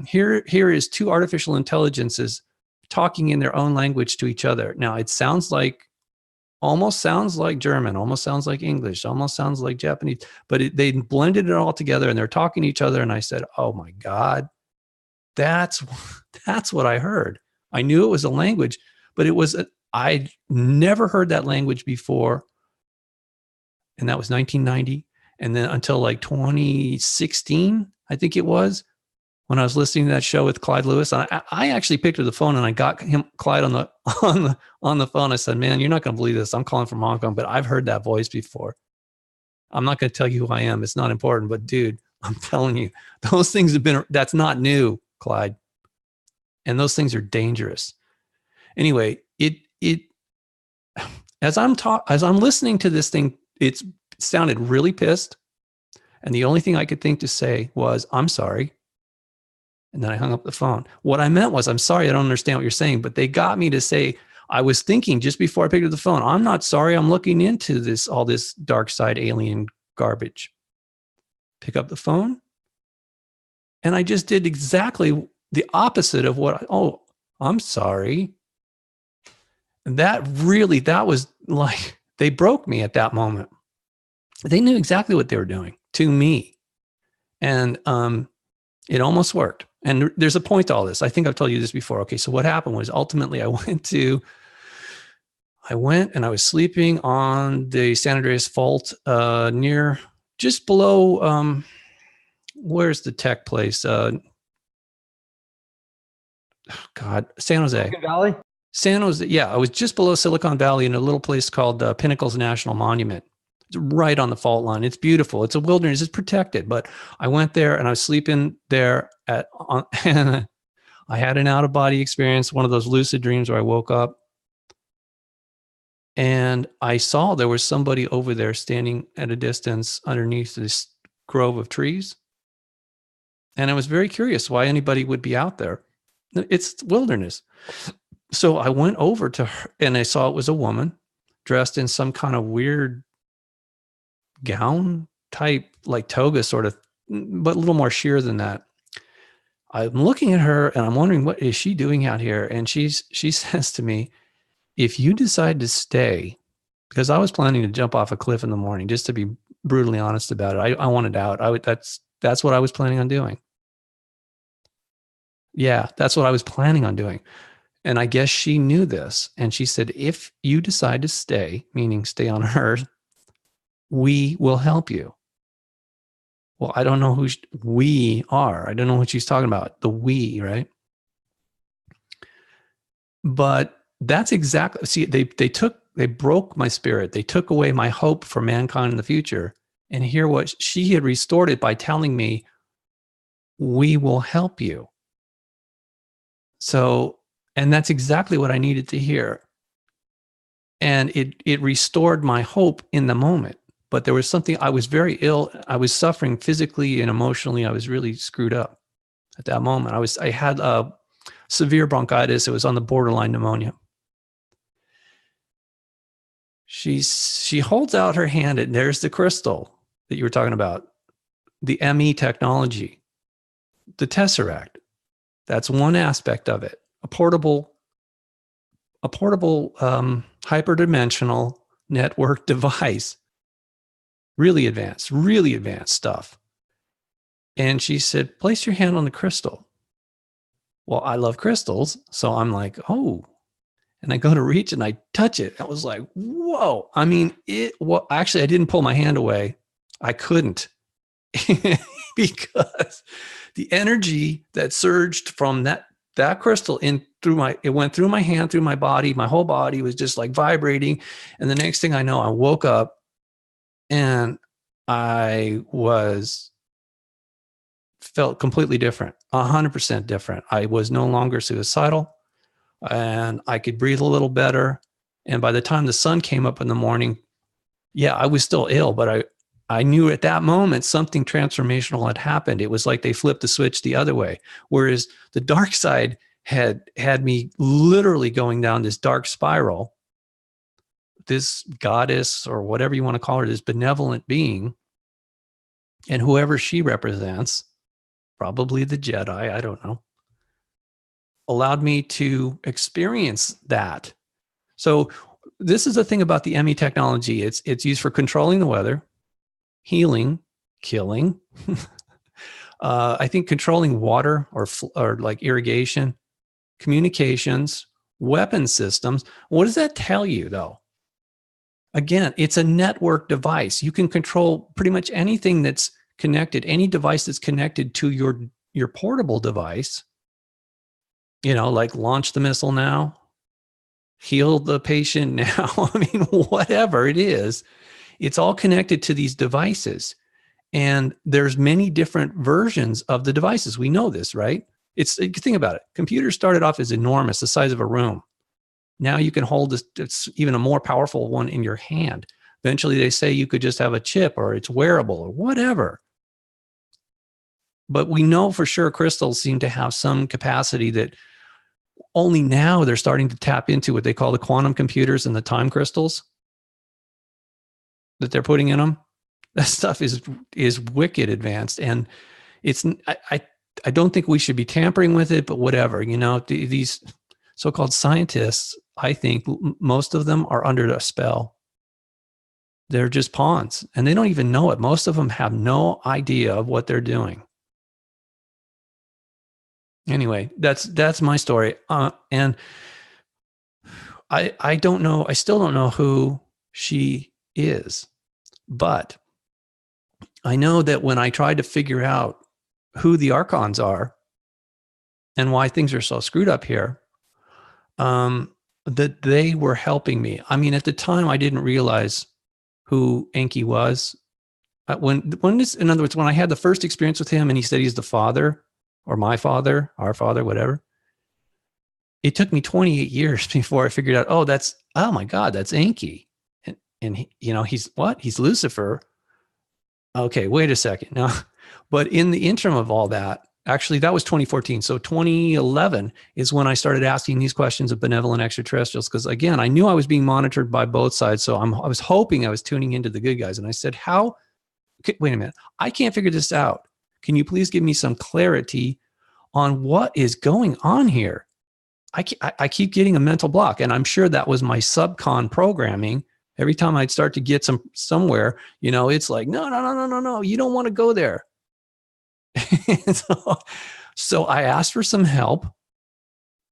Here is two artificial intelligences talking in their own language to each other. Now it almost sounds like German, almost sounds like English, almost sounds like Japanese, but they blended it all together and they're talking to each other. And I said, oh my God, that's what I heard. I knew it was a language, but I'd never heard that language before. And that was 1990. And then until like 2016, I think it was, when I was listening to that show with Clyde Lewis. And I actually picked up the phone and I got Clyde on the phone. I said, man, you're not going to believe this. I'm calling from Hong Kong, but I've heard that voice before. I'm not going to tell you who I am. It's not important, but dude, I'm telling you, those things that's not new, Clyde. And those things are dangerous. Anyway, as I'm listening to this thing, it sounded really pissed. And the only thing I could think to say was, I'm sorry. And then I hung up the phone. What I meant was, I'm sorry, I don't understand what you're saying, but they got me to say, I was thinking just before I picked up the phone, I'm not sorry, I'm looking into this, all this dark side alien garbage. Pick up the phone. And I just did exactly the opposite of what, I'm sorry. And that was like, they broke me at that moment. They knew exactly what they were doing to me. And it almost worked. And there's a point to all this. I think I've told you this before. Okay, so what happened was ultimately I went and I was sleeping on the San Andreas Fault near, just below, where's the tech place? San Jose. Silicon Valley? San Jose, yeah. I was just below Silicon Valley in a little place called Pinnacles National Monument. It's right on the fault line. It's beautiful. It's a wilderness. It's protected. But I went there and I was sleeping there and I had an out-of-body experience, one of those lucid dreams where I woke up and I saw there was somebody over there standing at a distance underneath this grove of trees. And I was very curious why anybody would be out there. It's wilderness. So I went over to her and I saw it was a woman dressed in some kind of weird gown type, like toga sort of, but a little more sheer than that. I'm looking at her and I'm wondering, what is she doing out here? And she says to me, if you decide to stay, because I was planning to jump off a cliff in the morning, just to be brutally honest about it. I wanted out. That's what I was planning on doing. Yeah, that's what I was planning on doing. And I guess she knew this. And she said, if you decide to stay, meaning stay on Earth, we will help you. Well, I don't know who we are. I don't know what she's talking about. The we, right? But that's exactly, see, they broke my spirit. They took away my hope for mankind in the future. And here what she had restored it by telling me, we will help you. So, and that's exactly what I needed to hear. And it restored my hope in the moment. But there was something, I was very ill. I was suffering physically and emotionally. I was really screwed up at that moment. I had severe bronchitis. It was on the borderline pneumonia. She holds out her hand and there's the crystal that you were talking about, the ME technology, the Tesseract. That's one aspect of it. A portable hyperdimensional network device. Really advanced stuff. And she said, place your hand on the crystal. Well, I love crystals. So I'm like, oh. And I go to reach and I touch it. I was like, whoa. I mean, actually, I didn't pull my hand away. I couldn't because the energy that surged from that crystal it went through my hand, through my body. My whole body was just like vibrating. And the next thing I know, I woke up and I felt completely different, 100% different. I was no longer suicidal and I could breathe a little better. And by the time the sun came up in the morning, yeah, I was still ill, but I knew at that moment something transformational had happened. It was like they flipped the switch the other way. Whereas the dark side had me literally going down this dark spiral. This goddess or whatever you want to call her, this benevolent being, and whoever she represents, probably the Jedi, I don't know, allowed me to experience that. So this is the thing about the ME technology. It's used for controlling the weather, healing, killing. I think controlling water or like irrigation, communications, weapon systems. What does that tell you though? Again, it's a network device. You can control pretty much anything that's connected, any device that's connected to your portable device. You know, like launch the missile now, heal the patient now. I mean, whatever it is, it's all connected to these devices. And there's many different versions of the devices. We know this, right? Think about it. Computers started off as enormous, the size of a room. Now you can hold this, it's even a more powerful one in your hand. Eventually they say you could just have a chip or it's wearable or whatever. But we know for sure crystals seem to have some capacity that only now they're starting to tap into, what they call the quantum computers and the time crystals that they're putting in them. That stuff is wicked advanced, and it's I don't think we should be tampering with it, but whatever, these so-called scientists, I think most of them are under a spell. They're just pawns, and they don't even know it. Most of them have no idea of what they're doing. Anyway, that's my story. And I don't know. I still don't know who she is, but I know that when I tried to figure out who the Archons are and why things are so screwed up here, that they were helping me. I mean, at the time, I didn't realize who Enki was. In other words, when I had the first experience with him and he said he's the father, or my father, our father, whatever, it took me 28 years before I figured out, oh my God, that's Enki. And he, he's what? He's Lucifer. Okay, wait a second. Now, but in the interim of all that, actually, that was 2014. So 2011 is when I started asking these questions of benevolent extraterrestrials, because again, I knew I was being monitored by both sides. So I was hoping I was tuning into the good guys. And I said, wait a minute, I can't figure this out. Can you please give me some clarity on what is going on here? I keep getting a mental block, and I'm sure that was my SUBCON programming. Every time I'd start to get somewhere, it's like, no, you don't want to go there. So I asked for some help,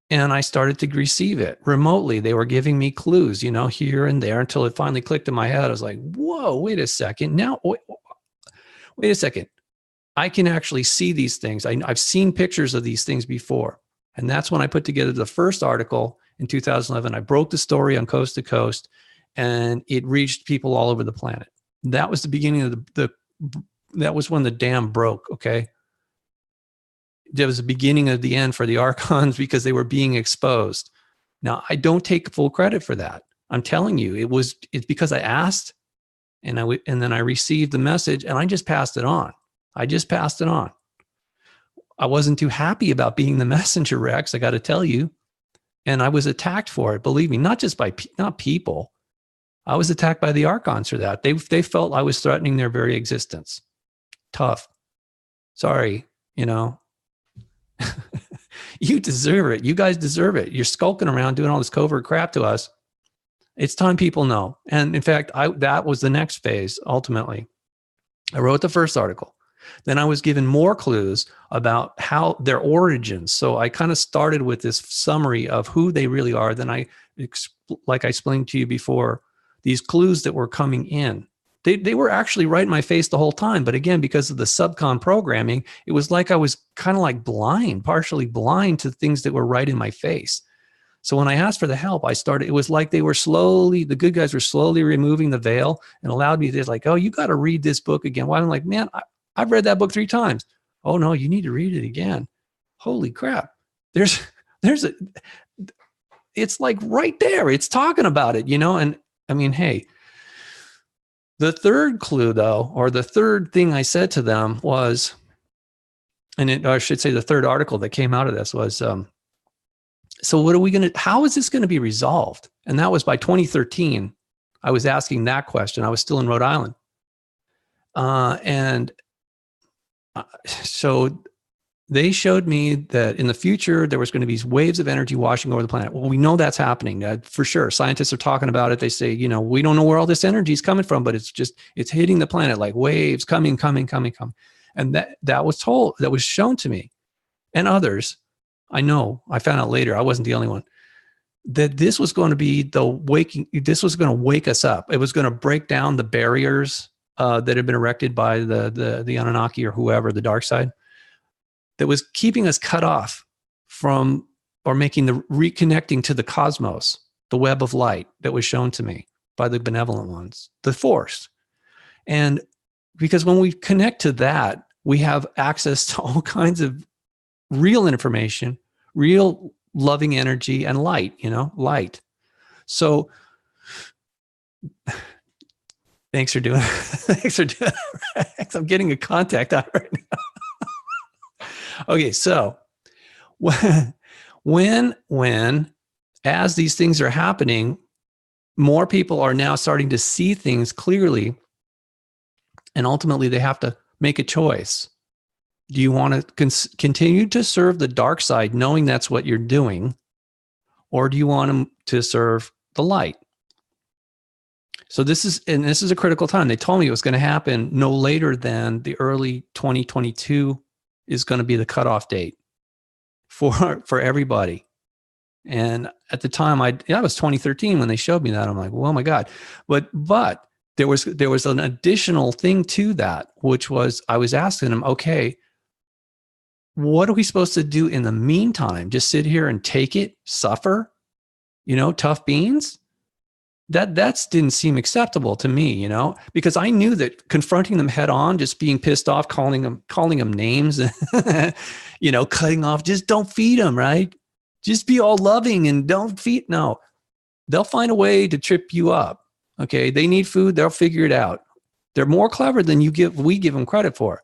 and I started to receive it remotely. They were giving me clues, here and there, until it finally clicked in my head. I was like, whoa, wait a second. Now, wait a second. I can actually see these things. I've seen pictures of these things before. And that's when I put together the first article in 2011. I broke the story on Coast to Coast, and it reached people all over the planet. That was the beginning of that was when the dam broke, okay? There was the beginning of the end for the Archons because they were being exposed. Now, I don't take full credit for that. I'm telling you, it's because I asked, and then I received the message, and I just passed it on. I wasn't too happy about being the messenger, Rex, I got to tell you. And I was attacked for it, believe me, not people. I was attacked by the Archons for that. They felt I was threatening their very existence. Tough. Sorry, You deserve it. You guys deserve it. You're skulking around doing all this covert crap to us. It's time people know. And in fact, that was the next phase, ultimately. I wrote the first article. Then I was given more clues about how their origins. So I kind of started with this summary of who they really are. Then like I explained to you before, these clues that were coming in. They were actually right in my face the whole time. But again, because of the SUBCON programming, it was like I was kind of like partially blind to things that were right in my face. So when I asked for the help, it was like the good guys were slowly removing the veil and allowed me to like, oh, you got to read this book again. Well, I'm like, man, I've read that book 3 times. Oh no, you need to read it again. Holy crap. It's like right there. It's talking about it, and I mean, hey, the third clue though, or the third thing I said to them was, I should say the third article that came out of this was, so how is this going to be resolved? And that was by 2013. I was asking that question. I was still in Rhode Island. So they showed me that in the future, there was going to be waves of energy washing over the planet. Well, we know that's happening for sure. Scientists are talking about it. They say, we don't know where all this energy is coming from, but it's hitting the planet like waves coming. And that was shown to me and others. I know, I found out later, I wasn't the only one, that this was going to be this was going to wake us up. It was going to break down the barriers that had been erected by the Anunnaki or whoever, the dark side, that was keeping us cut off from, or making the reconnecting to the cosmos, the web of light that was shown to me by the benevolent ones, the force. And because when we connect to that, we have access to all kinds of real information, real loving energy, and light, light. So thanks for doing it. I'm getting a contact out right now. Okay, so when as these things are happening, more people are now starting to see things clearly, and ultimately they have to make a choice. Do you want to continue to serve the dark side, knowing that's what you're doing, or do you want to serve the light? So this is a critical time. They told me it was going to happen no later than the early 2022 is going to be the cutoff date for everybody. And at the time, that was 2013 when they showed me that. I'm like, well, oh my God. But there was an additional thing to that, which was I was asking them, okay, what are we supposed to do in the meantime? Just sit here and take it, suffer, tough beans? That didn't seem acceptable to me, because I knew that confronting them head on, just being pissed off, calling them names, cutting off, just don't feed them, right? Just be all loving and don't feed. No, they'll find a way to trip you up. Okay. They need food. They'll figure it out. They're more clever than we give them credit for.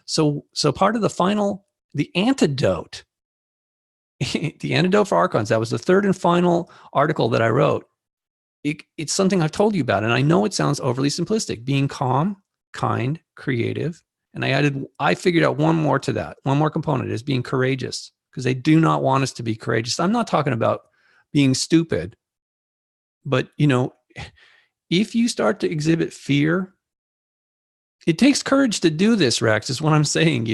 So part of the antidote, the antidote for Archons, that was the third and final article that I wrote. It's something I've told you about, and I know it sounds overly simplistic, being calm, kind, creative. And I figured out one more to that. One more component is being courageous, because they do not want us to be courageous. I'm not talking about being stupid, but if you start to exhibit fear, it takes courage to do this, Rex, is what I'm saying,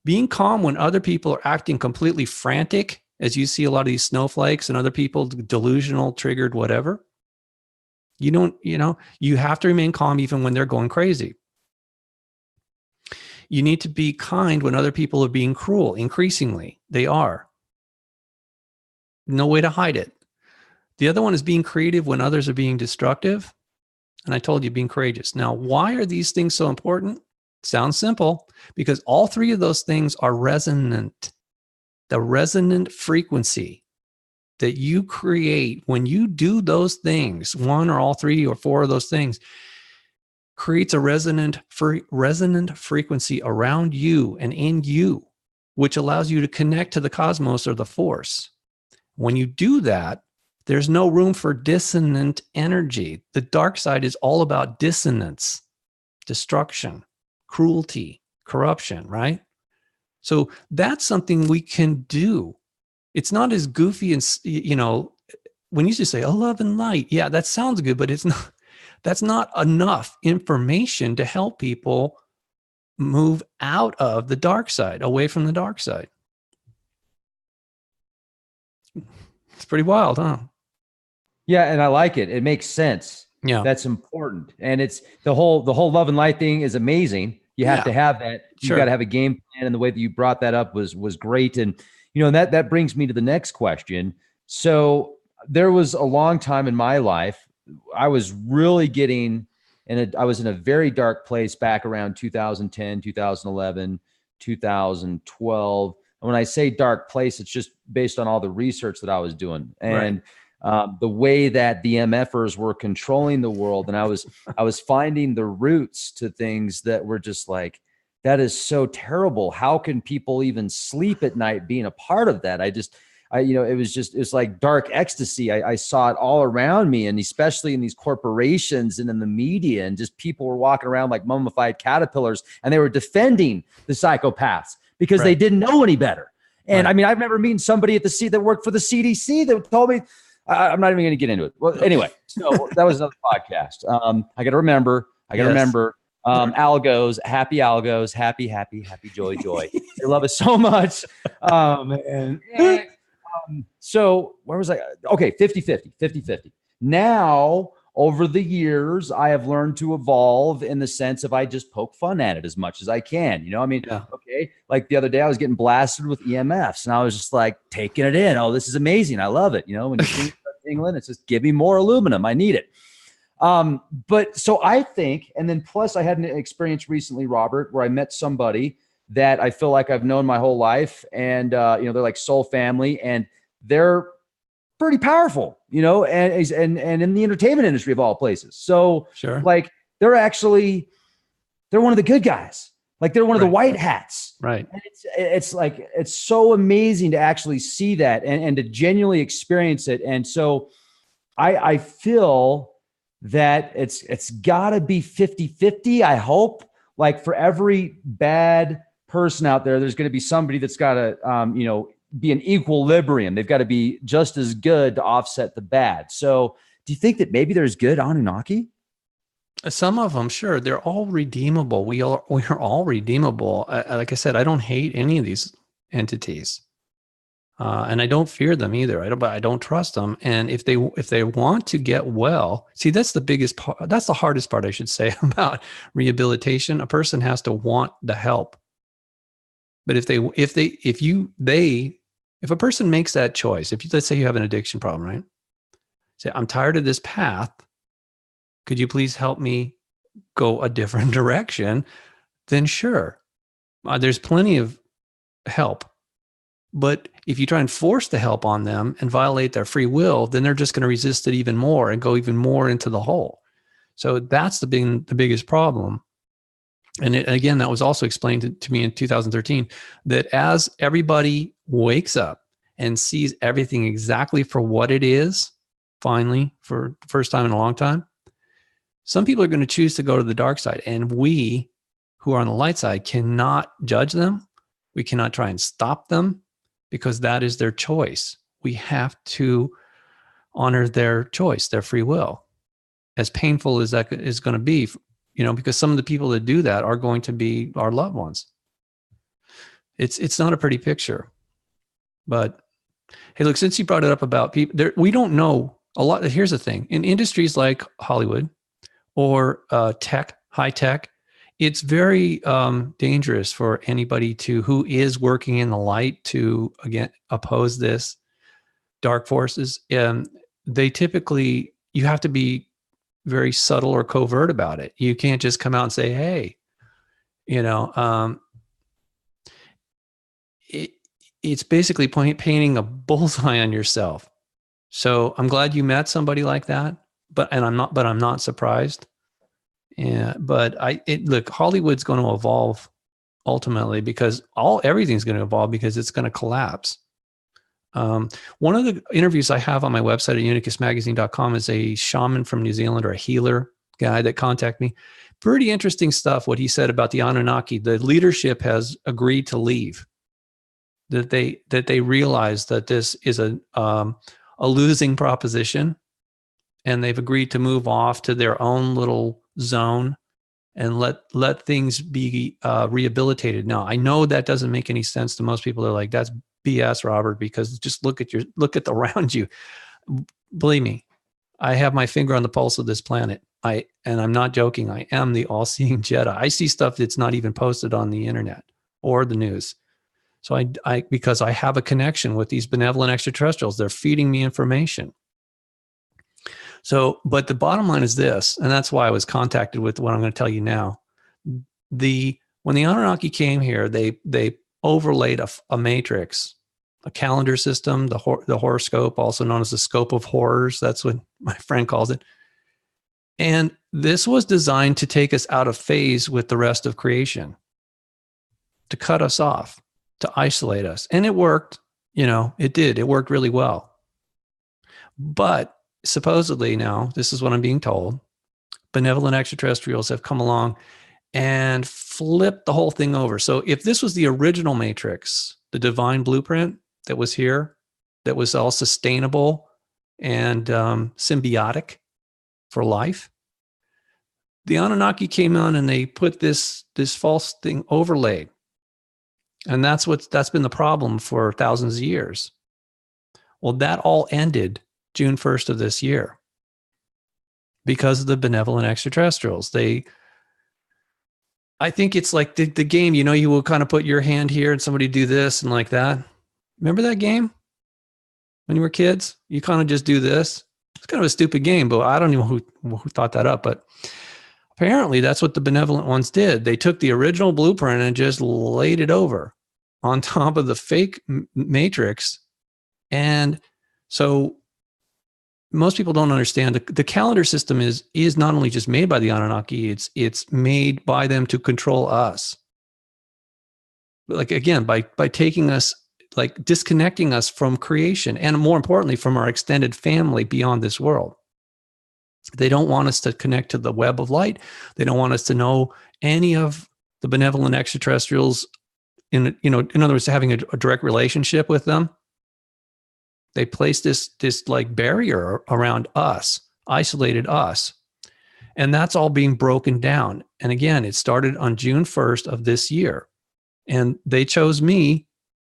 being calm when other people are acting completely frantic, as you see a lot of these snowflakes and other people delusional, triggered, whatever. You have to remain calm even when they're going crazy. You need to be kind when other people are being cruel. Increasingly, they are. No way to hide it. The other one is being creative when others are being destructive. And I told you, being courageous. Now, why are these things so important? Sounds simple, because all three of those things are resonant. The resonant frequency that you create when you do those things, one or all three or four of those things, creates a resonant frequency around you and in you, which allows you to connect to the cosmos or the force. When you do that, there's no room for dissonant energy. The dark side is all about dissonance, destruction, cruelty, corruption, right? So that's something we can do. It's not as goofy and, when you just say, oh, love and light. Yeah, that sounds good, but that's not enough information to help people move out of the dark side, away from the dark side. It's pretty wild, huh? Yeah, and I like it. It makes sense. Yeah. That's important. And it's the whole love and light thing is amazing. You have to have that. You've got to have a game plan, and the way that you brought that up was great. And that brings me to the next question. So there was a long time in my life I was really getting I was in a very dark place back around 2010, 2011, 2012. And when I say dark place, it's just based on all the research that I was doing and the way that the MFers were controlling the world. And I was finding the roots to things that were just like, that is so terrible. How can people even sleep at night being a part of that? It's like dark ecstasy. I saw it all around me, and especially in these corporations and in the media, and just people were walking around like mummified caterpillars, and they were defending the psychopaths because they didn't know any better. And I mean, I've never met somebody that worked for the CDC that told me, I'm not even going to get into it. Well, anyway, so that was another podcast. I got to remember, algos, happy, joy. They love us so much. So where was I? Okay. 50-50. Now, over the years, I have learned to evolve in the sense of I just poke fun at it as much as I can. Okay. Like the other day I was getting blasted with EMFs, and I was just like taking it in. Oh, this is amazing. I love it. When you start tingling, it's just give me more aluminum. I need it. But so I think, and then plus I had an experience recently, Robert, where I met somebody that I feel like I've known my whole life, and they're like soul family, and they're pretty powerful, and in the entertainment industry of all places. So like they're one of the good guys. Like they're one of the Right. white hats. Right. And it's like, it's so amazing to actually see that and to genuinely experience it. And so I feel that it's gotta be 50-50. I hope, like, for every bad person out there, there's going to be somebody that's got to, be an equilibrium. They've got to be just as good to offset the bad. So do you think that maybe there's good Anunnaki? Some of them, sure, they're all redeemable. We're all redeemable. Like I said, I don't hate any of these entities, and I don't fear them either. But I don't trust them. And if they want to get well, see, that's the biggest part. That's the hardest part, I should say, about rehabilitation. A person has to want the help. But if a person makes that choice, let's say you have an addiction problem, right? Say, I'm tired of this path. Could you please help me go a different direction? Then sure, there's plenty of help. But if you try and force the help on them and violate their free will, then they're just going to resist it even more and go even more into the hole. So that's the biggest problem. And again, that was also explained to me in 2013, that as everybody wakes up and sees everything exactly for what it is, finally, for the first time in a long time, some people are going to choose to go to the dark side. And we who are on the light side cannot judge them. We cannot try and stop them because that is their choice. We have to honor their choice, their free will, as painful as that is going to be, because some of the people that do that are going to be our loved ones. It's not a pretty picture. But hey, look, since you brought it up about people, we don't know a lot. Here's the thing. In industries like Hollywood or tech, high tech, it's very dangerous for anybody who is working in the light to, again, oppose this dark forces. They typically, you have to be very subtle or covert about it. You can't just come out and say, hey, it's basically painting a bullseye on yourself. So I'm glad you met somebody like that, but I'm not surprised. Yeah, but look, Hollywood's going to evolve ultimately because everything's going to evolve because it's going to collapse. One of the interviews I have on my website at unicusmagazine.com is a shaman from New Zealand, or a healer guy that contacted me. Pretty interesting stuff, what he said about the Anunnaki. The leadership has agreed to leave, that they realize that this is a losing proposition, and they've agreed to move off to their own little zone and let things be rehabilitated. Now, I know that doesn't make any sense to most people. They're like, that's BS, Robert, because just look at around you. Believe me, I have my finger on the pulse of this planet. And I'm not joking. I am the all-seeing Jedi. I see stuff that's not even posted on the internet or the news. So because I have a connection with these benevolent extraterrestrials, they're feeding me information. So, but the bottom line is this, and that's why I was contacted with what I'm going to tell you now. When the Anunnaki came here, they overlaid a matrix, a calendar system, the horoscope, also known as the scope of horrors. That's what my friend calls it. And this was designed to take us out of phase with the rest of creation, to cut us off, to isolate us. And it worked. It did. It worked really well. But supposedly now, this is what I'm being told, benevolent extraterrestrials have come along and flipped the whole thing over. So if this was the original matrix, the divine blueprint that was here, that was all sustainable and symbiotic for life, the Anunnaki came on and they put this false thing overlaid. And that's been the problem for thousands of years. Well, that all ended June 1st of this year because of the benevolent extraterrestrials. I think it's like the game, you will kind of put your hand here and somebody do this and like that. Remember that game when you were kids? You kind of just do this. It's kind of a stupid game, but I don't know who thought that up. But apparently that's what the benevolent ones did. They took the original blueprint and just laid it over on top of the fake matrix. And so most people don't understand the calendar system is not only just made by the Anunnaki, it's made by them to control us. like again, by taking us, like disconnecting us from creation, and more importantly, from our extended family beyond this world. They don't want us to connect to the web of light. They don't want us to know any of the benevolent extraterrestrials, in other words, having a direct relationship with them. They placed this like barrier around us, isolated us. And that's all being broken down. And again, it started on June 1st of this year. And they chose me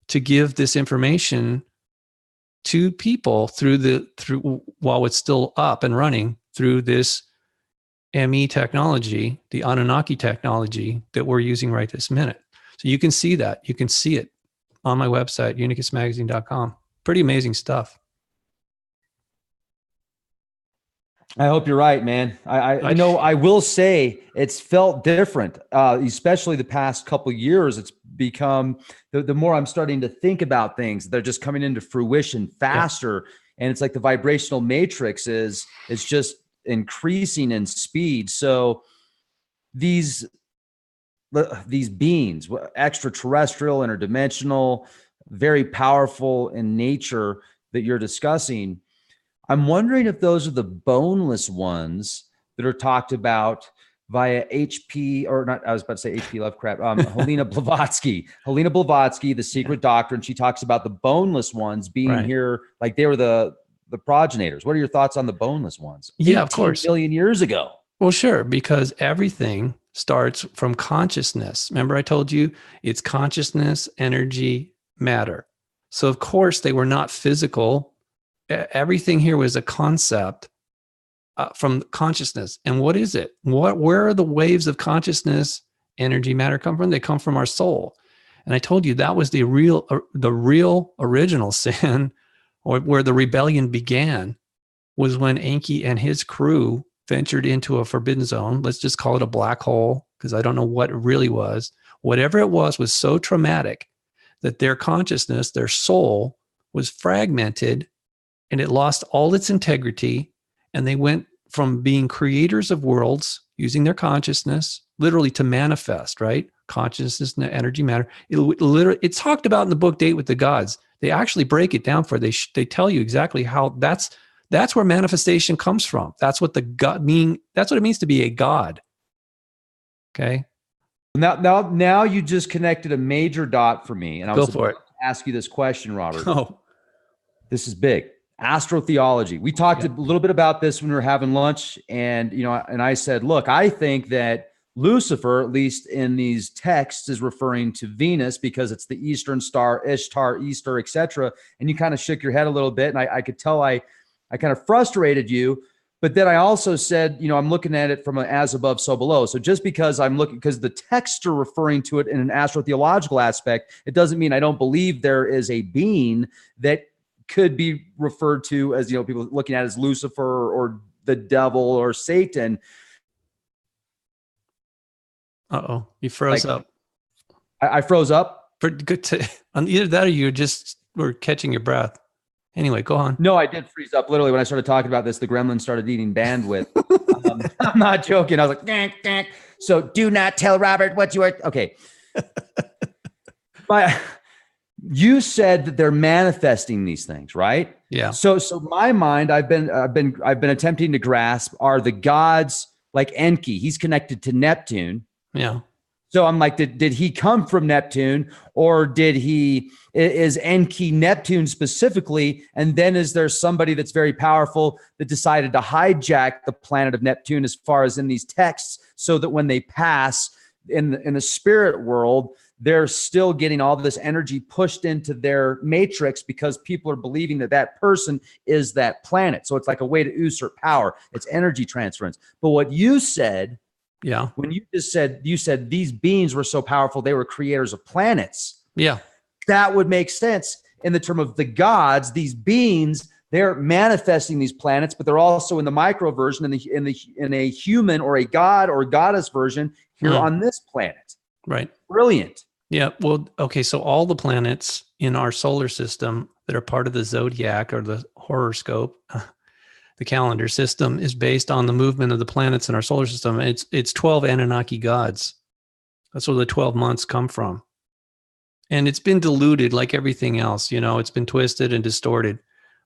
to give this information to people through while it's still up and running, through this ME technology, the Anunnaki technology that we're using right this minute. So you can see that. You can see it on my website, unicusmagazine.com. Pretty amazing stuff. I hope you're right, man. I know I will say it's felt different, especially the past couple of years. It's become, the more I'm starting to think about things, they're just coming into fruition faster. Yeah. And it's like the vibrational matrix is just increasing in speed. So these beings, extraterrestrial, interdimensional, very powerful in nature that you're discussing, I'm wondering if those are the boneless ones that are talked about via HP, or not, I was about to say HP Lovecraft, Helena Blavatsky. Helena Blavatsky, The Secret Doctrine, she talks about the boneless ones being here, like they were the progenitors. What are your thoughts on the boneless ones? Yeah, of course. 18 million years ago. Well, sure, because everything starts from consciousness. Remember I told you it's consciousness, energy, matter. So of course they were not physical. Everything here was a concept from consciousness. And what is it? Where are the waves of consciousness, energy, matter come from? They come from our soul. And I told you that was the real original sin, or where the rebellion began, was when Enki and his crew ventured into a forbidden zone. Let's just call it a black hole, because I don't know what it really was. Whatever it was so traumatic that their consciousness, their soul, was fragmented, and it lost all its integrity. And they went from being creators of worlds using their consciousness, literally to manifest, right? Consciousness, energy, matter. It's talked about in the book Date with the Gods. They actually break it down for, they tell you exactly how that's where manifestation comes from. That's what that's what it means to be a god. Okay. Now you just connected a major dot for me. And I was about to ask you this question, Robert. Oh, this is big. Astrotheology. We talked a little bit about this when we were having lunch, and and I said, look, I think that Lucifer, at least in these texts, is referring to Venus because it's the Eastern star, Ishtar, Easter, etc. And you kind of shook your head a little bit, and I could tell I kind of frustrated you. But then I also said, I'm looking at it from an as above, so below. So just because because the texts are referring to it in an astrotheological aspect, it doesn't mean I don't believe there is a being that could be referred to as, people looking at it as Lucifer or the devil or Satan. Uh-oh, you froze up. I froze up? On either that or you just were catching your breath. Anyway, go on. No, I did freeze up. Literally, when I started talking about this, the gremlin started eating bandwidth. I'm not joking. I was like, "Gank, gank." So do not tell Robert what you are. Okay. But you said that they're manifesting these things, right? Yeah. So my mind, I've been attempting to grasp, are the gods like Enki? He's connected to Neptune. Yeah. So I'm like, did he come from Neptune, or is Enki Neptune specifically? And then is there somebody that's very powerful that decided to hijack the planet of Neptune as far as in these texts, so that when they pass in the spirit world, they're still getting all this energy pushed into their matrix because people are believing that person is that planet. So it's like a way to usurp power. It's energy transference. But what you said, when you said these beings were so powerful, they were creators of planets. Yeah. That would make sense in the term of the gods. These beings, they're manifesting these planets, but they're also in the micro version, in a human or a god or goddess version here on this planet. Right. Brilliant. Yeah. Well, okay. So all the planets in our solar system that are part of the zodiac or the horoscope, the calendar system, is based on the movement of the planets in our solar system. It's 12 Anunnaki gods. That's where the 12 months come from. And it's been diluted like everything else, you know, it's been twisted and distorted.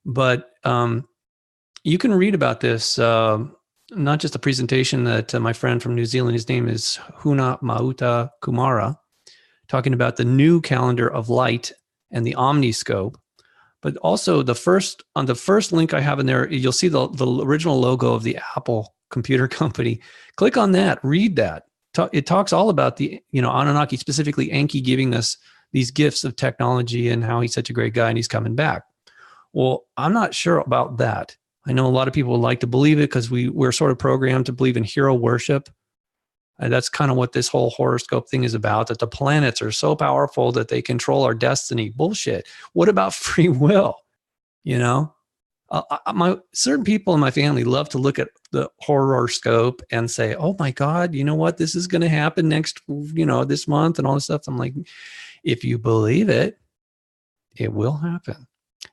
But you can read about this, not just a presentation that my friend from New Zealand, his name is Huna Mauta Kumara, talking about the new calendar of light and the omniscope. But also on the first link I have in there, you'll see the original logo of the Apple computer company. Click on that, read that. It talks all about the, you know, Anunnaki, specifically Enki, giving us these gifts of technology and how he's such a great guy and he's coming back. Well, I'm not sure about that. I know a lot of people would like to believe it because we're sort of programmed to believe in hero worship. And that's kind of what this whole horoscope thing is about, that the planets are so powerful that they control our destiny. Bullshit. What about free will? You know, certain people in my family love to look at the horoscope and say, oh my God, you know what? This is going to happen next, you know, this month and all this stuff. I'm like, if you believe it, it will happen.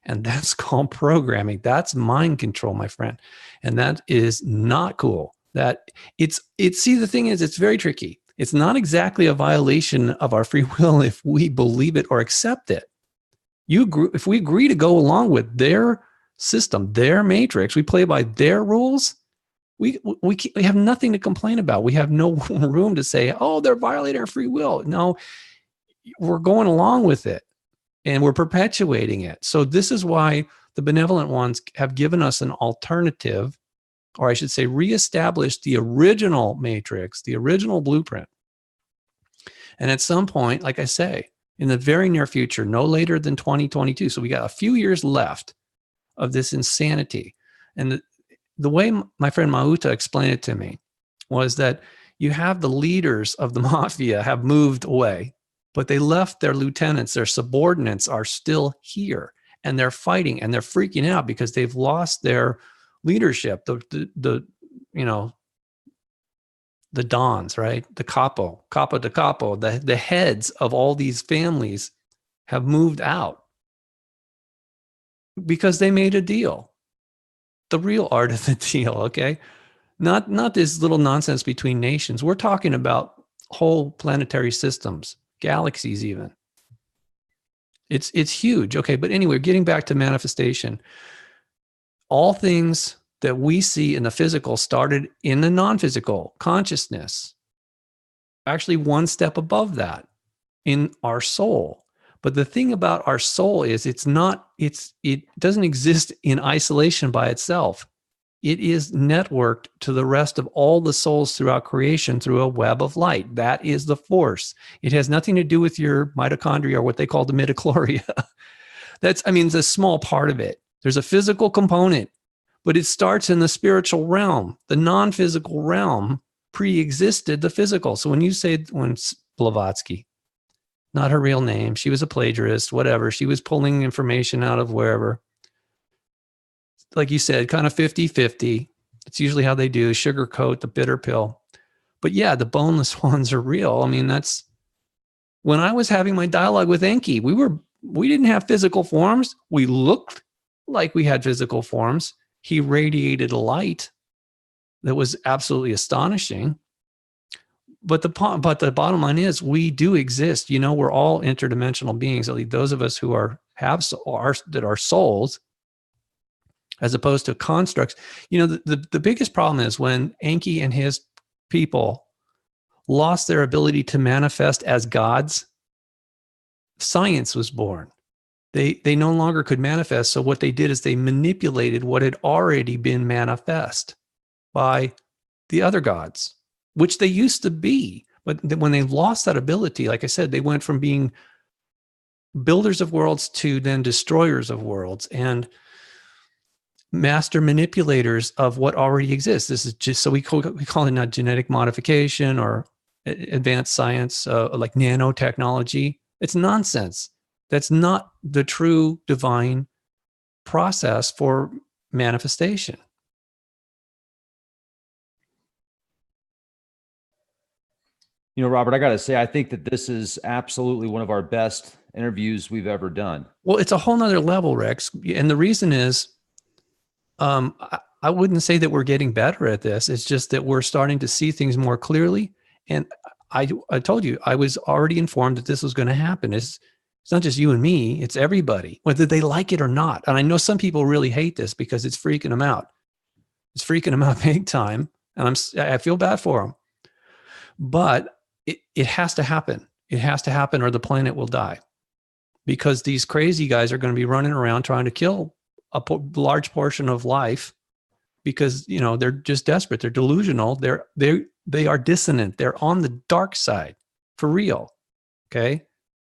And that's called programming. That's mind control, my friend. And that is not cool. See, the thing is, it's very tricky. It's not exactly a violation of our free will if we believe it or accept it. If we agree to go along with their system, their matrix, we play by their rules, we have nothing to complain about. We have no room to say, oh, they're violating our free will. No, we're going along with it and we're perpetuating it. So this is why the benevolent ones have given us an alternative, or I should say, reestablished the original matrix, the original blueprint. And at some point, like I say, in the very near future, no later than 2022, so we got a few years left of this insanity. And the way my friend Mauta explained it to me was that you have the leaders of the mafia have moved away, but they left their lieutenants, their subordinates are still here, and they're fighting and they're freaking out because they've lost their leadership, the you know, the dons, right? The capo de capo, the heads of all these families have moved out because they made a deal. The real art of the deal, okay? Not this little nonsense between nations. We're talking about whole planetary systems, galaxies even. It's huge, okay? But anyway, getting back to manifestation, all things that we see in the physical started in the non-physical consciousness, actually one step above that in our soul. But the thing about our soul is it doesn't exist in isolation by itself. It is networked to the rest of all the souls throughout creation through a web of light. That is the force. It has nothing to do with your mitochondria or what they call the midichlorians. It's a small part of it. There's a physical component, but it starts in the spiritual realm. The non-physical realm pre-existed the physical. So when Blavatsky, not her real name, she was a plagiarist, whatever. She was pulling information out of wherever. Like you said, kind of 50-50. It's usually how they do, sugarcoat the bitter pill. But yeah, the boneless ones are real. I mean, that's when I was having my dialogue with Enki, we didn't have physical forms. We looked like we had physical forms. He radiated light that was absolutely astonishing. But the bottom line is we do exist. You know, we're all interdimensional beings. At least those of us who that are souls, as opposed to constructs. You know, the biggest problem is when Enki and his people lost their ability to manifest as gods, science was born. They no longer could manifest. So what they did is they manipulated what had already been manifest by the other gods, which they used to be. But when they lost that ability, like I said, they went from being builders of worlds to then destroyers of worlds and master manipulators of what already exists. This is just, so we call it not genetic modification or advanced science, like nanotechnology. It's nonsense. That's not the true divine process for manifestation. You know, Robert, I got to say, I think that this is absolutely one of our best interviews we've ever done. Well, it's a whole nother level, Rex. And the reason is, I wouldn't say that we're getting better at this. It's just that we're starting to see things more clearly. And I told you, I was already informed that this was going to happen. It's not just you and me, it's everybody, whether they like it or not. And I know some people really hate this because it's freaking them out. It's freaking them out big time. And I feel bad for them. But it has to happen. It has to happen or the planet will die. Because these crazy guys are going to be running around trying to kill a large portion of life because, you know, they're just desperate. They're delusional. They are dissonant. They're on the dark side for real. Okay.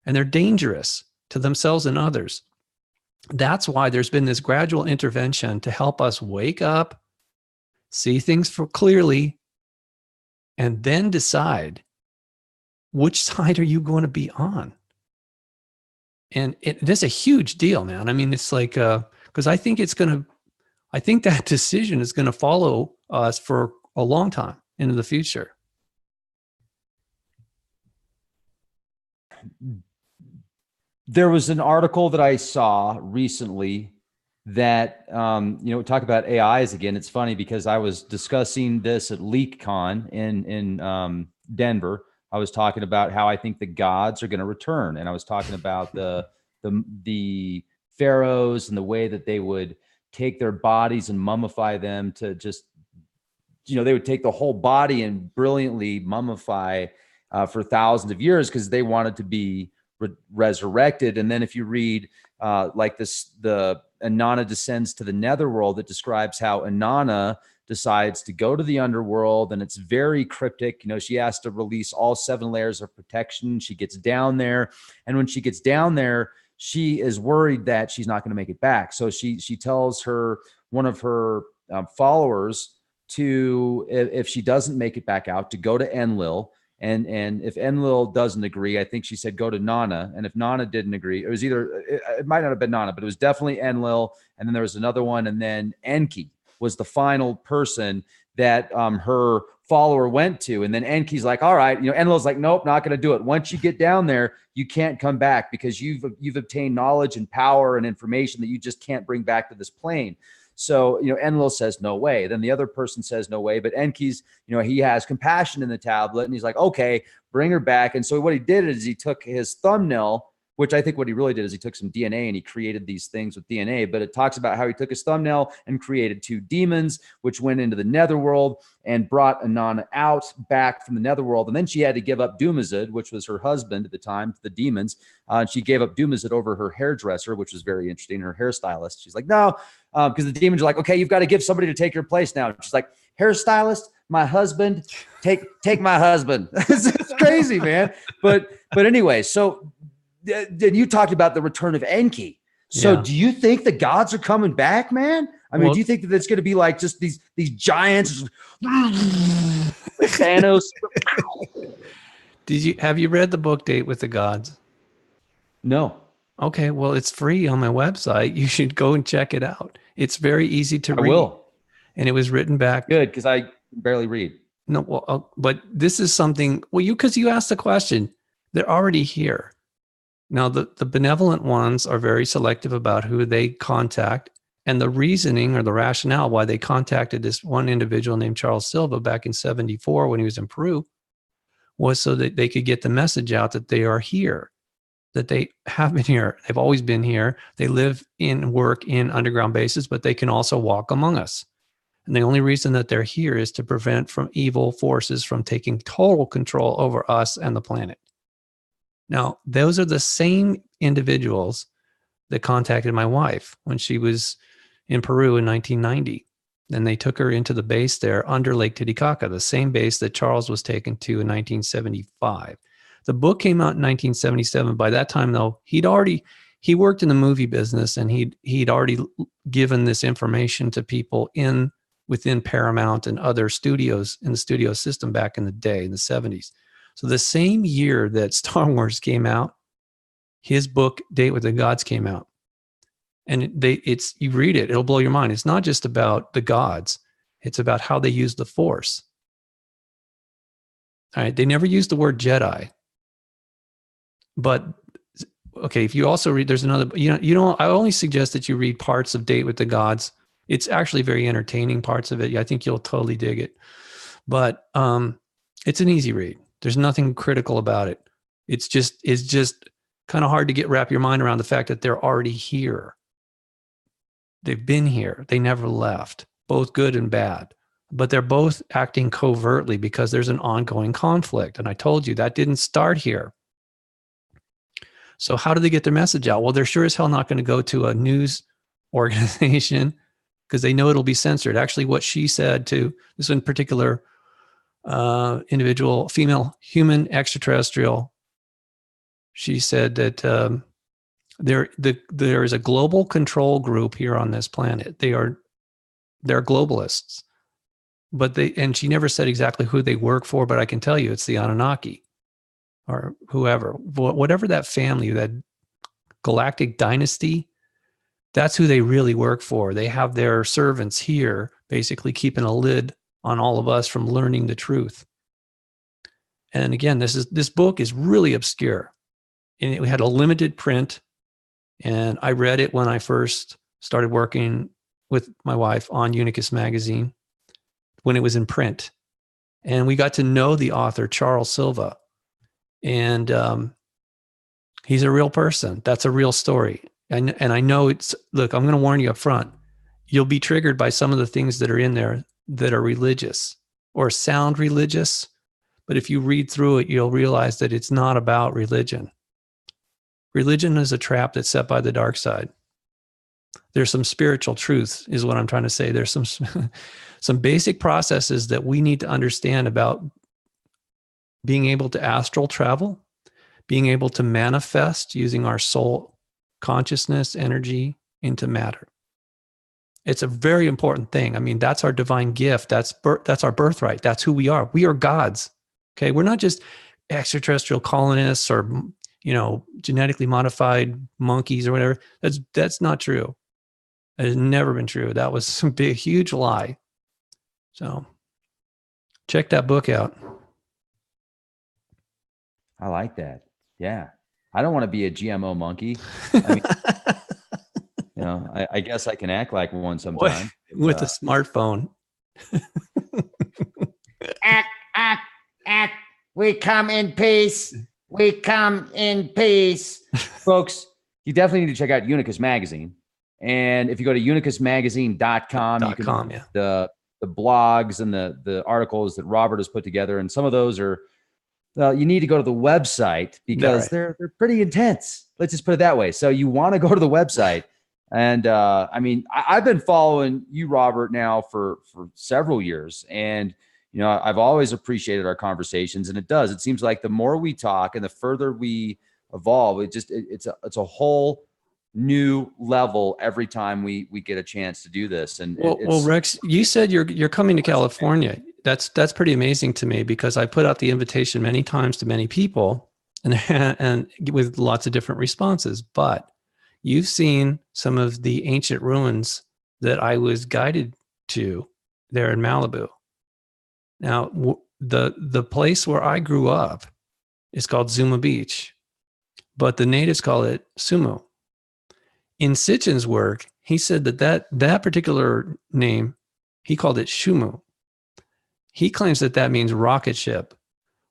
And they're dangerous to themselves and others. That's why there's been this gradual intervention to help us wake up, see things clearly, and then decide which side are you going to be on. And it is a huge deal, man. I mean, it's like, because I think that decision is going to follow us for a long time into the future. There was an article that I saw recently that, talk about AIs again. It's funny because I was discussing this at LeakCon in Denver. I was talking about how I think the gods are going to return. And I was talking about the pharaohs and the way that they would take their bodies and mummify them to just, they would take the whole body and brilliantly mummify for thousands of years because they wanted to be resurrected. And then if you read the Inanna Descends to the Netherworld, that describes how Inanna decides to go to the underworld, and it's very cryptic. She has to release all 7 layers of protection. She gets down there, and when she gets down there, she is worried that she's not going to make it back. So she tells one of her followers to, if she doesn't make it back out, to go to Enlil. And if Enlil doesn't agree, I think she said go to Nana. And if Nana didn't agree, it might not have been Nana, but it was definitely Enlil. And then there was another one, and then Enki was the final person that her follower went to. And then Enki's like, all right, Enlil's like, nope, not going to do it. Once you get down there, you can't come back because you've obtained knowledge and power and information that you just can't bring back to this plane. So, Enlil says, no way. Then the other person says, no way. But Enki's, he has compassion in the tablet, and he's like, okay, bring her back. And so what he did is he took his thumbnail, which I think what he really did is he took some DNA and he created these things with DNA. But it talks about how he took his thumbnail and created 2 demons, which went into the netherworld and brought Inanna back from the netherworld. And then she had to give up Dumazid, which was her husband at the time, the demons. And she gave up Dumazid over her hairdresser, which was very interesting, her hairstylist. She's like, no, because the demons are like, okay, you've got to give somebody to take your place now. She's like, hairstylist, my husband, take my husband. It's crazy, man. But anyway, so then you talked about the return of Enki. So do you think the gods are coming back, man? I mean, do you think that it's going to be like just these giants, Thanos? Have you read the book Date with the Gods? No. Okay, well, it's free on my website. You should go and check it out. It's very easy to read. I will. And it was written back. Good, because I barely read. No, well, but this is something. Well, because you asked the question, they're already here. Now, the benevolent ones are very selective about who they contact, and the reasoning or the rationale why they contacted this one individual named Charles Silva back in '74 when he was in Peru was so that they could get the message out that they are here, that they have been here. They've always been here. They live and work in underground bases, but they can also walk among us. And the only reason that they're here is to prevent from evil forces from taking total control over us and the planet. Now, those are the same individuals that contacted my wife when she was in Peru in 1990. And they took her into the base there under Lake Titicaca, the same base that Charles was taken to in 1975. The book came out in 1977. By that time, though, he worked in the movie business, and he'd already given this information to people within Paramount and other studios in the studio system back in the day, in the 70s. So the same year that Star Wars came out, his book Date with the Gods came out. And you read it, it'll blow your mind. It's not just about the gods. It's about how they use the Force. All right. They never used the word Jedi. But okay, if you also read, there's another, I only suggest that you read parts of Date with the Gods. It's actually very entertaining parts of it. I think you'll totally dig it. But it's an easy read. There's nothing critical about it. It's just kind of hard to wrap your mind around the fact that they're already here. They've been here. They never left, both good and bad. But they're both acting covertly because there's an ongoing conflict. And I told you that didn't start here. So how do they get their message out? Well, they're sure as hell not going to go to a news organization because they know it'll be censored. Actually, what she said to this in particular individual, female human extraterrestrial, she said that there is a global control group here on this planet. They're globalists, and she never said exactly who they work for, but I can tell you it's the Anunnaki or whoever, whatever that family, that galactic dynasty, that's who they really work for. They have their servants here basically keeping a lid on all of us from learning the truth. And again, this book is really obscure, and it had a limited print. And I read it when I first started working with my wife on Unicus magazine when it was in print. And we got to know the author, Charles Silva. And he's a real person. That's a real story. And I know look, I'm going to warn you up front. You'll be triggered by some of the things that are in there that are religious or sound religious. But if you read through it, you'll realize that it's not about religion. Religion is a trap that's set by the dark side. There's some spiritual truth, is what I'm trying to say. There's some basic processes that we need to understand about being able to astral travel, being able to manifest using our soul consciousness energy into matter. It's a very important thing. I mean, that's our divine gift. That's our birthright. That's who we are. We are gods. Okay, we're not just extraterrestrial colonists or genetically modified monkeys or whatever. That's not true. It has never been true. That was some big, huge lie. So check that book out. I like that. Yeah. I don't want to be a GMO monkey. I mean, I guess I can act like one sometime. With a smartphone. We come in peace. We come in peace. Folks, you definitely need to check out Unicus Magazine. And if you go to unicusmagazine.com, you can the blogs and the articles that Robert has put together. And some of those are, you need to go to the website because they're pretty intense. Let's just put it that way. So you want to go to the website. And I mean, I've been following you, Robert, now for several years. And I've always appreciated our conversations, and it seems like the more we talk and the further we evolve, it's a whole new level every time we get a chance to do this. And well, Rex, you said you're coming to California. That's pretty amazing to me because I put out the invitation many times to many people and with lots of different responses, but you've seen some of the ancient ruins that I was guided to there in Malibu. Now, the place where I grew up is called Zuma Beach, but the natives call it Sumu. In Sitchin's work, he said that particular name, he called it Shumu. He claims that means rocket ship.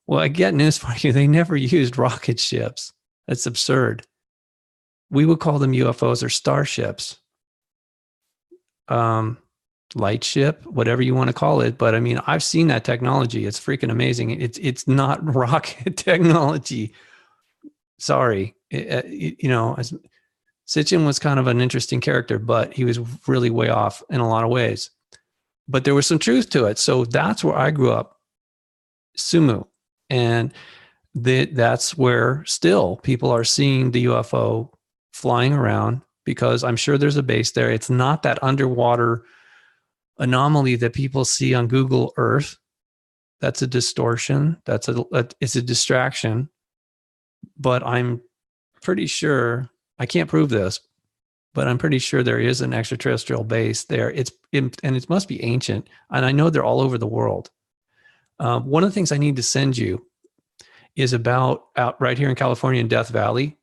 Well, I get news for you. They never used rocket ships. That's absurd. We would call them UFOs or starships. Light ship, whatever you want to call it. But I mean, I've seen that technology. It's freaking amazing. It's not rocket technology. Sorry. Sitchin was kind of an interesting character, but he was really way off in a lot of ways. But there was some truth to it. So that's where I grew up, Sumu. And that's where still people are seeing the UFO flying around because I'm sure there's a base there. It's not that underwater anomaly that people see on Google Earth. That's a distortion. It's a distraction. But I'm pretty sure, I can't prove this, but I'm pretty sure there is an extraterrestrial base there. And it must be ancient. And I know they're all over the world. One of the things I need to send you is out right here in California in Death Valley.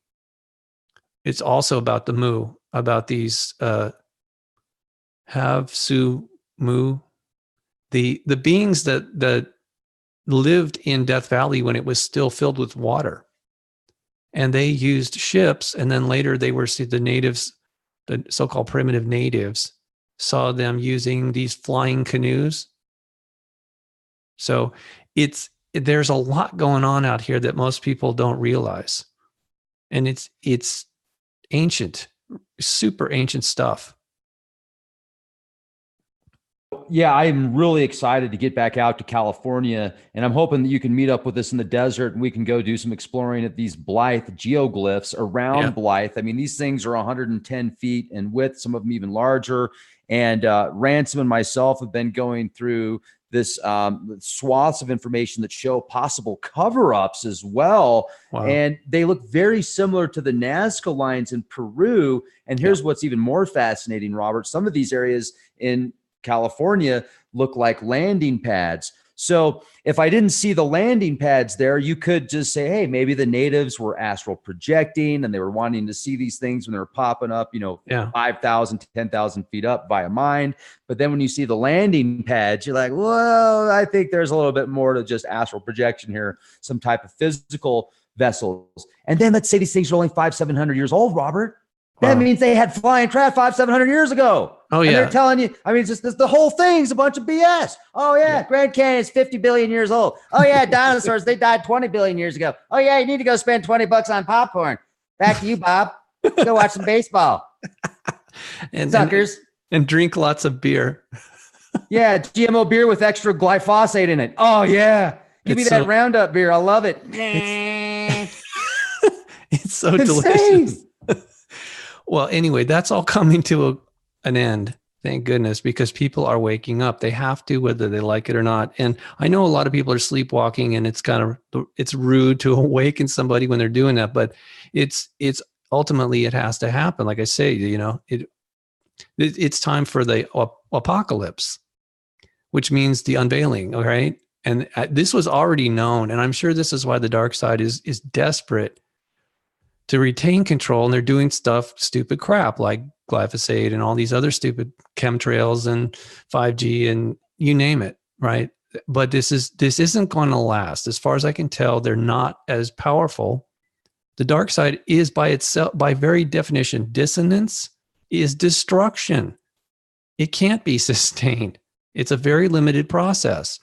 It's also about the Mu, about these Mu, the beings that lived in Death Valley when it was still filled with water. and they used ships. And then later they were the natives, the so-called primitive natives, saw them using these flying canoes. So there's a lot going on out here that most people don't realize. And it's ancient, super ancient stuff. Yeah, I'm really excited to get back out to California, and I'm hoping that you can meet up with us in the desert and we can go do some exploring at these Blythe geoglyphs around Blythe. I mean, these things are 110 feet in width, some of them even larger. And Ransom and myself have been going through this swaths of information that show possible cover-ups as well. Wow. And they look very similar to the Nazca lines in Peru. And here's what's even more fascinating, Robert. Some of these areas in California look like landing pads. So if I didn't see the landing pads there, you could just say, hey, maybe the natives were astral projecting and they were wanting to see these things when they were popping up, 5,000 to 10,000 feet up via mind. But then when you see the landing pads, you're like, well, I think there's a little bit more to just astral projection here, some type of physical vessels. And then let's say these things are only 500-700 years old, Robert. That means they had flying craft 500-700 years ago. Oh, yeah. And they're telling you, I mean, it's just the whole thing's a bunch of BS. Oh, yeah. Grand Canyon is 50 billion years old. Oh, yeah. Dinosaurs, they died 20 billion years ago. Oh, yeah. You need to go spend $20 on popcorn. Back to you, Bob. Go watch some baseball. and Suckers. And drink lots of beer. Yeah. GMO beer with extra glyphosate in it. Oh, yeah. Give me that Roundup beer. I love it. It's so delicious. Well, anyway, that's all coming to an end. Thank goodness, because people are waking up. They have to, whether they like it or not. And I know a lot of people are sleepwalking, and it's rude to awaken somebody when they're doing that. But it's ultimately it has to happen. Like I say, it's time for the apocalypse, which means the unveiling. All right, and this was already known, and I'm sure this is why the dark side is desperate to retain control, and they're doing stupid crap like glyphosate and all these other stupid chemtrails and 5G and you name it, right? But this isn't going to last. As far as I can tell, they're not as powerful. The dark side is by itself, by very definition, dissonance is destruction. It can't be sustained. It's a very limited process.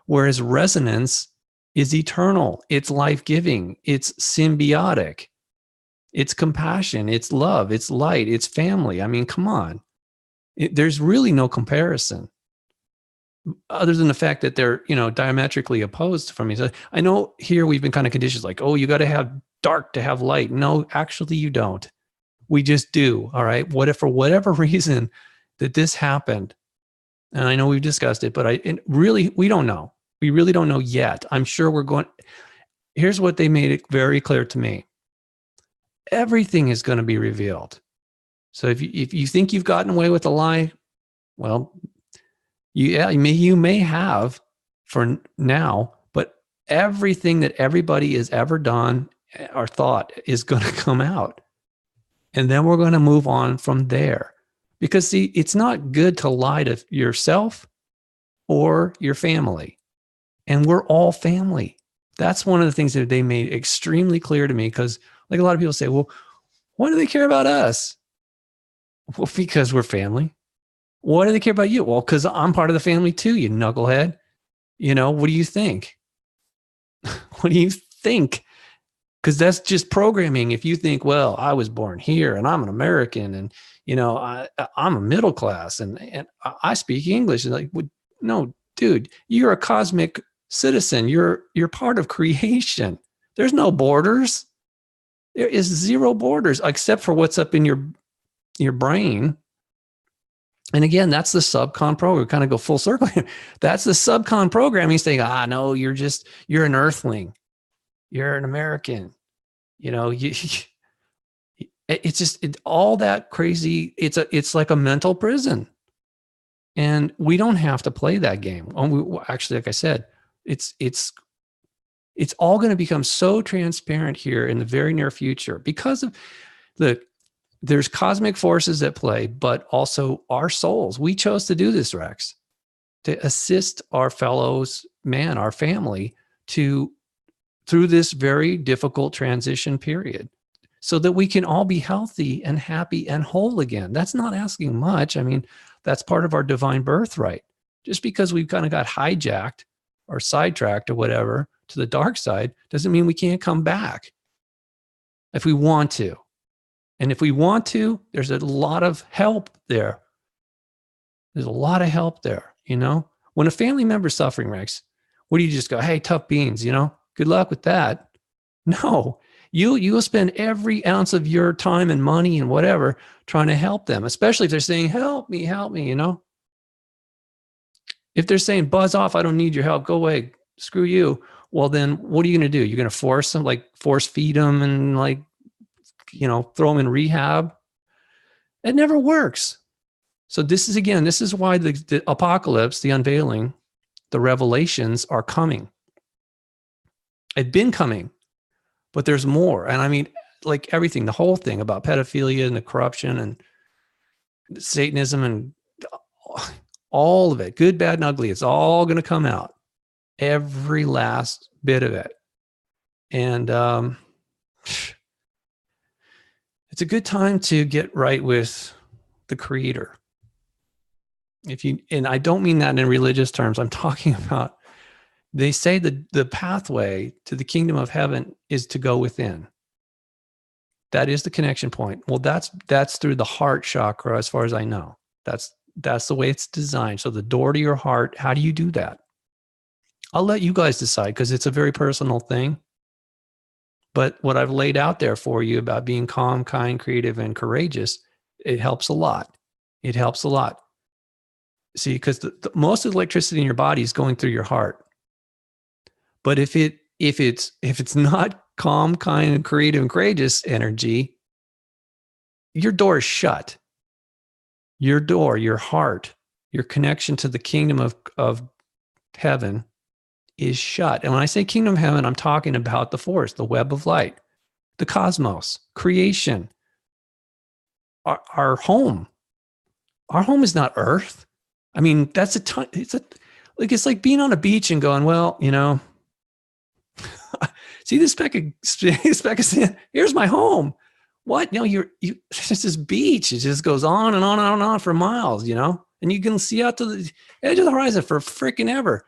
Whereas resonance is eternal. It's life-giving. It's symbiotic. It's compassion, it's love, it's light, it's family. I mean, come on. There's really no comparison other than the fact that they're, diametrically opposed from each other. I know here we've been kind of conditioned like, oh, you got to have dark to have light. No, actually you don't. We just do. All right. What if for whatever reason that this happened, and I know we've discussed it, but we don't know. We really don't know yet. I'm sure here's what they made it very clear to me. Everything is going to be revealed. So if you think you've gotten away with a lie, well, you may have for now, but everything that everybody has ever done or thought is going to come out. And then we're going to move on from there. Because see, it's not good to lie to yourself or your family. And we're all family. That's one of the things that they made extremely clear to me, because like a lot of people say, well, why do they care about us? Well, because we're family. Why do they care about you? Well, because I'm part of the family too, you knucklehead. What do you think? What do you think? Because that's just programming. If you think, well, I was born here and I'm an American and, I'm a middle class and I speak English. And like, no, dude, you're a cosmic citizen. You're part of creation. There's no borders. There is zero borders except for what's up in your brain. And again, that's the SUBCON program. We kind of go full circle here. That's the SUBCON programming saying, no, you're an earthling. You're an American. It's just all that crazy. It's like a mental prison. And we don't have to play that game. Actually, like I said, it's all going to become so transparent here in the very near future because of there's cosmic forces at play, but also our souls. We chose to do this, Rex, to assist our fellows, our family, to through this very difficult transition period so that we can all be healthy and happy and whole again. That's not asking much. I mean, that's part of our divine birthright. Just because we've kind of got hijacked or sidetracked or whatever to the dark side doesn't mean we can't come back if we want to. And if we want to, there's a lot of help there. There's a lot of help there, you know? When a family member's suffering, Rex, what do you just go, hey, tough beans, you know? Good luck with that. No, you'll spend every ounce of your time and money and whatever trying to help them, especially if they're saying, help me, you know? If they're saying, buzz off, I don't need your help, go away, screw you. Well, then what are you going to do? You're going to force them, like force feed them and like, you know, throw them in rehab. It never works. So this is why the apocalypse, the unveiling, the revelations are coming. It's been coming, but there's more. And I mean, like everything, the whole thing about pedophilia and the corruption and Satanism and all of it, good, bad, and ugly, it's all going to come out. Every last bit of it. And it's a good time to get right with the Creator. And I don't mean that in religious terms. I'm talking about, they say that the pathway to the kingdom of heaven is to go within. That is the connection point. Well, that's through the heart chakra, as far as I know. That's the way it's designed. So the door to your heart, how do you do that? I'll let you guys decide because it's a very personal thing. But what I've laid out there for you about being calm, kind, creative, and courageous, it helps a lot. It helps a lot. See, because the most of the electricity in your body is going through your heart. But if it's not calm, kind, and creative and courageous energy, your door is shut. Your door, your heart, your connection to the kingdom of heaven is shut. And when I say kingdom of heaven, I'm talking about the force, the web of light, the cosmos, creation, our home. Our home is not Earth. I mean, it's like being on a beach and going, well, you know, see this speck of sand? Here's my home. What? No, it's just this beach. It just goes on and on and on and on for miles, you know, and you can see out to the edge of the horizon for freaking ever.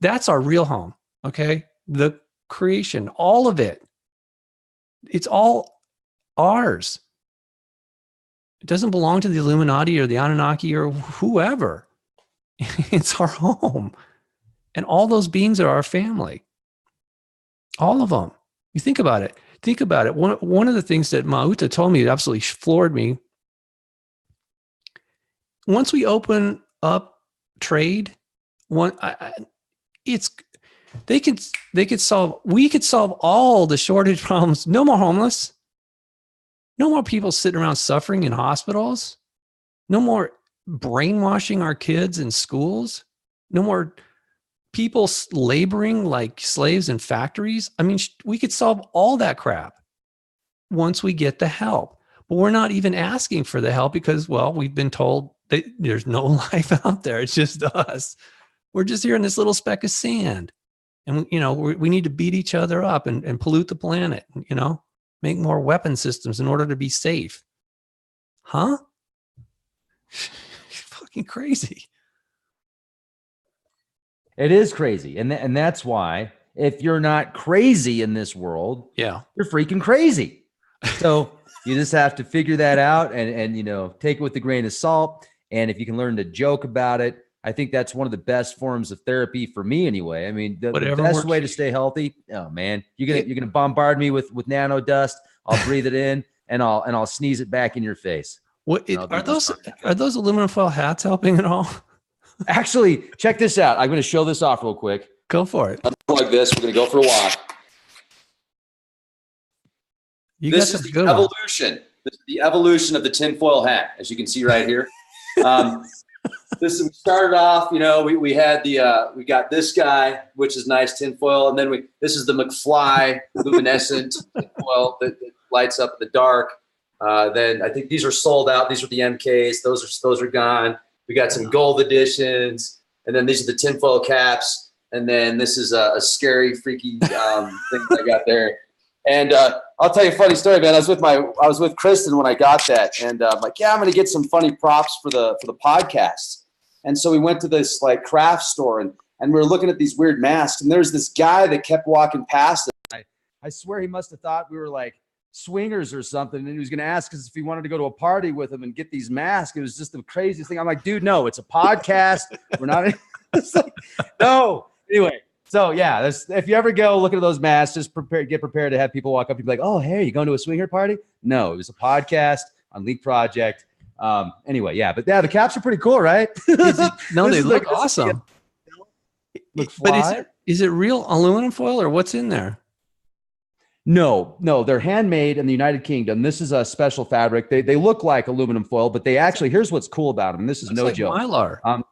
That's our real home. Okay. The creation, all of it. It's all ours. It doesn't belong to the Illuminati or the Anunnaki or whoever. It's our home. And all those beings are our family. All of them. You think about it. Think about it. One of the things that Mauta told me that absolutely floored me. Once we open up trade, we could solve all the shortage problems. No more homeless. No more people sitting around suffering in hospitals. No more brainwashing our kids in schools. No more people laboring like slaves in factories. I mean, we could solve all that crap once we get the help. But we're not even asking for the help because, well, we've been told that there's no life out there. It's just us. We're just here in this little speck of sand. And, you know, we need to beat each other up and pollute the planet, you know, make more weapon systems in order to be safe. Huh? Fucking crazy. It is crazy. And that's why if you're not crazy in this world, yeah, you're freaking crazy. So you just have to figure that out and you know, take it with a grain of salt. And if you can learn to joke about it, I think that's one of the best forms of therapy for me anyway. I mean, the best way to stay healthy. Oh man, you're gonna bombard me with nano dust. I'll breathe it in and I'll sneeze it back in your face. Are those aluminum foil hats helping at all? Actually, check this out. I'm going to show this off real quick. Go for it. Like this, we're going to go for a walk. This is the evolution. This is the evolution of the tinfoil hat, as you can see right here. We started off, you know, we had we got this guy, which is nice tinfoil, and then this is the McFly luminescent tinfoil that lights up in the dark. Then I think these are sold out. These are the MKs. Those are gone. We got some gold editions, and then these are the tinfoil caps. And then this is a scary, freaky thing I got there. And I'll tell you a funny story, man. I was with Kristen when I got that, and I'm like, yeah, I'm going to get some funny props for the podcast. And so we went to this like craft store, and we were looking at these weird masks, and there's this guy that kept walking past us. I swear he must have thought we were like swingers or something, and he was going to ask us if he wanted to go to a party with him and get these masks. It was just the craziest thing. I'm like, dude, no, it's a podcast. We're not. It's like, no. Anyway. So yeah, if you ever go look at those masks, just get prepared to have people walk up and be like, "Oh, hey, you going to a swinger party?" No, it was a podcast on Leak Project. Anyway, yeah, but yeah, the caps are pretty cool, right? No, they look awesome. But is it real aluminum foil or what's in there? No, they're handmade in the United Kingdom. This is a special fabric. They look like aluminum foil, but they actually, here's what's cool about them. This is no joke. Mylar.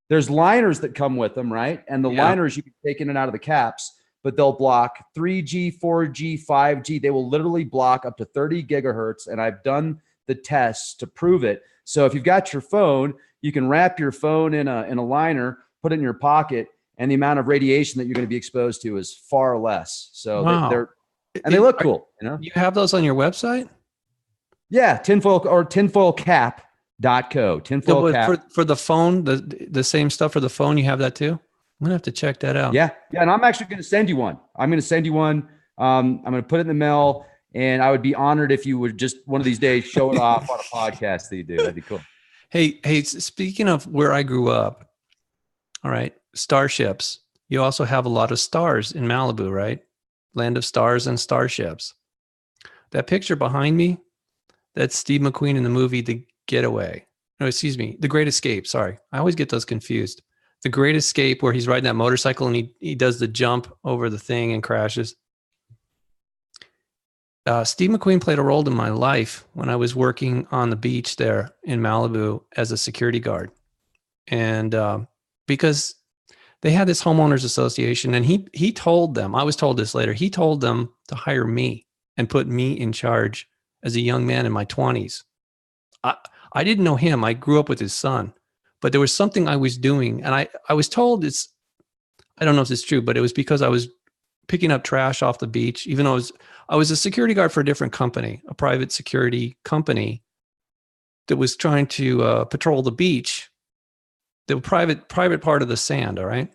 There's liners that come with them, right? And the liners you can take in and out of the caps, but they'll block 3G, 4G, 5G. They will literally block up to 30 gigahertz. And I've done the tests to prove it. So if you've got your phone, you can wrap your phone in a liner, put it in your pocket, and the amount of radiation that you're going to be exposed to is far less. So they look cool. You know, you have those on your website? Yeah, tinfoilcap.co. Tinfoil cap. For the phone, the same stuff for the phone. You have that too? I'm gonna have to check that out. Yeah. And I'm actually going to send you one. I'm going to put it in the mail, and I would be honored if you would just one of these days show it off on a podcast that you do. That'd be cool. Hey, speaking of where I grew up, all right, starships. You also have a lot of stars in Malibu, right? Land of stars and starships. That picture behind me, that's Steve McQueen in the movie The Getaway. No, excuse me, The Great Escape. Sorry, I always get those confused. The Great Escape, where he's riding that motorcycle and he does the jump over the thing and crashes. Steve McQueen played a role in my life when I was working on the beach there in Malibu as a security guard. And because they had this homeowners association, and he told them, I was told this later, he told them to hire me and put me in charge as a young man in my 20s. I didn't know him. I grew up with his son, but there was something I was doing. And I was told I don't know if it's true, but it was because I was picking up trash off the beach, even though I was a security guard for a different company, a private security company that was trying to patrol the beach, the private part of the sand. All right.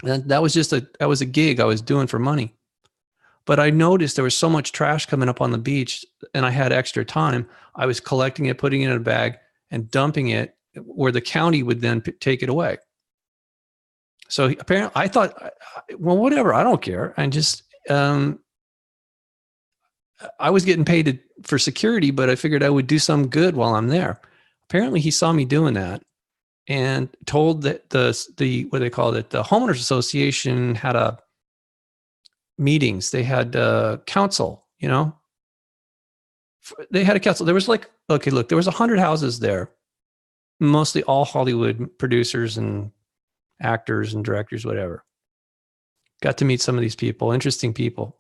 And that was a gig I was doing for money. But I noticed there was so much trash coming up on the beach, and I had extra time. I was collecting it, putting it in a bag, and dumping it where the county would then take it away. So apparently I thought, well, whatever, I don't care. And just, I was getting paid for security, but I figured I would do some good while I'm there. Apparently he saw me doing that and told that the what they called it, the homeowners association had meetings. They had council, you know, they had a council. There was there was 100 houses there, mostly all Hollywood producers and actors and directors, whatever. Got to meet some of these people, interesting people.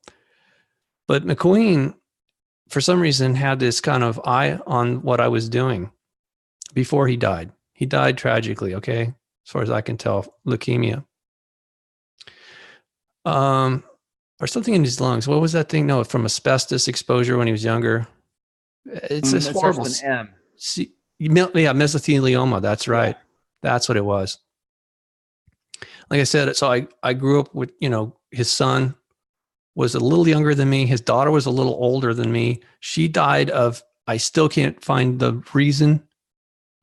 But McQueen, for some reason, had this kind of eye on what I was doing before he died. He died tragically, okay? As far as I can tell, leukemia. Or something in his lungs. What was that thing? No, from asbestos exposure when he was younger. It's this horrible. M. Mesothelioma. That's right. Yeah. That's what it was. Like I said, so I grew up with, his son was a little younger than me. His daughter was a little older than me. She died I still can't find the reason,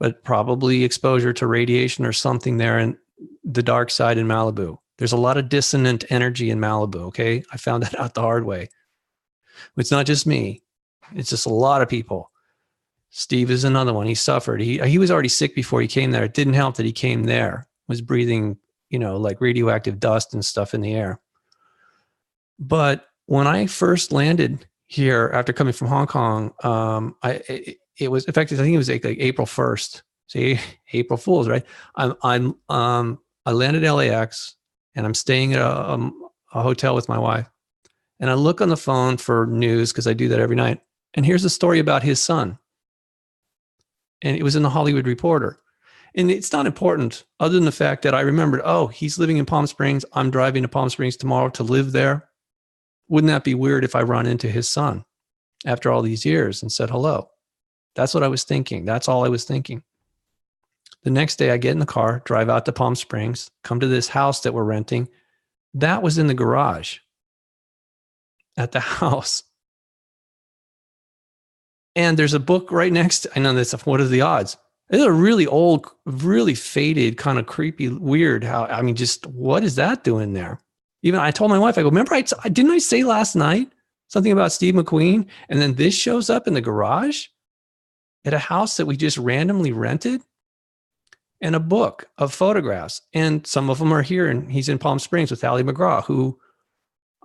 but probably exposure to radiation or something there in the dark side in Malibu. There's a lot of dissonant energy in Malibu, okay? I found that out the hard way. It's not just me. It's just a lot of people. Steve is another one. He suffered. He was already sick before he came there. It didn't help that he came there, was breathing, like radioactive dust and stuff in the air. But when I first landed here after coming from Hong Kong, it was effective. I think it was like April 1st. See, April Fools, right? I landed LAX. And I'm staying at a hotel with my wife. And I look on the phone for news because I do that every night. And here's a story about his son. And it was in the Hollywood Reporter. And it's not important other than the fact that I remembered, oh, he's living in Palm Springs. I'm driving to Palm Springs tomorrow to live there. Wouldn't that be weird if I run into his son after all these years and said hello? That's what I was thinking. That's all I was thinking. The next day I get in the car, drive out to Palm Springs, come to this house that we're renting. That was in the garage at the house. And there's a book right next. I know that's, what are the odds? It's a really old, really faded, kind of creepy, weird. Just what is that doing there? Even I told my wife, I go, remember, didn't I say last night something about Steve McQueen? And then this shows up in the garage at a house that we just randomly rented, and a book of photographs. And some of them are here. And he's in Palm Springs with Allie McGraw, who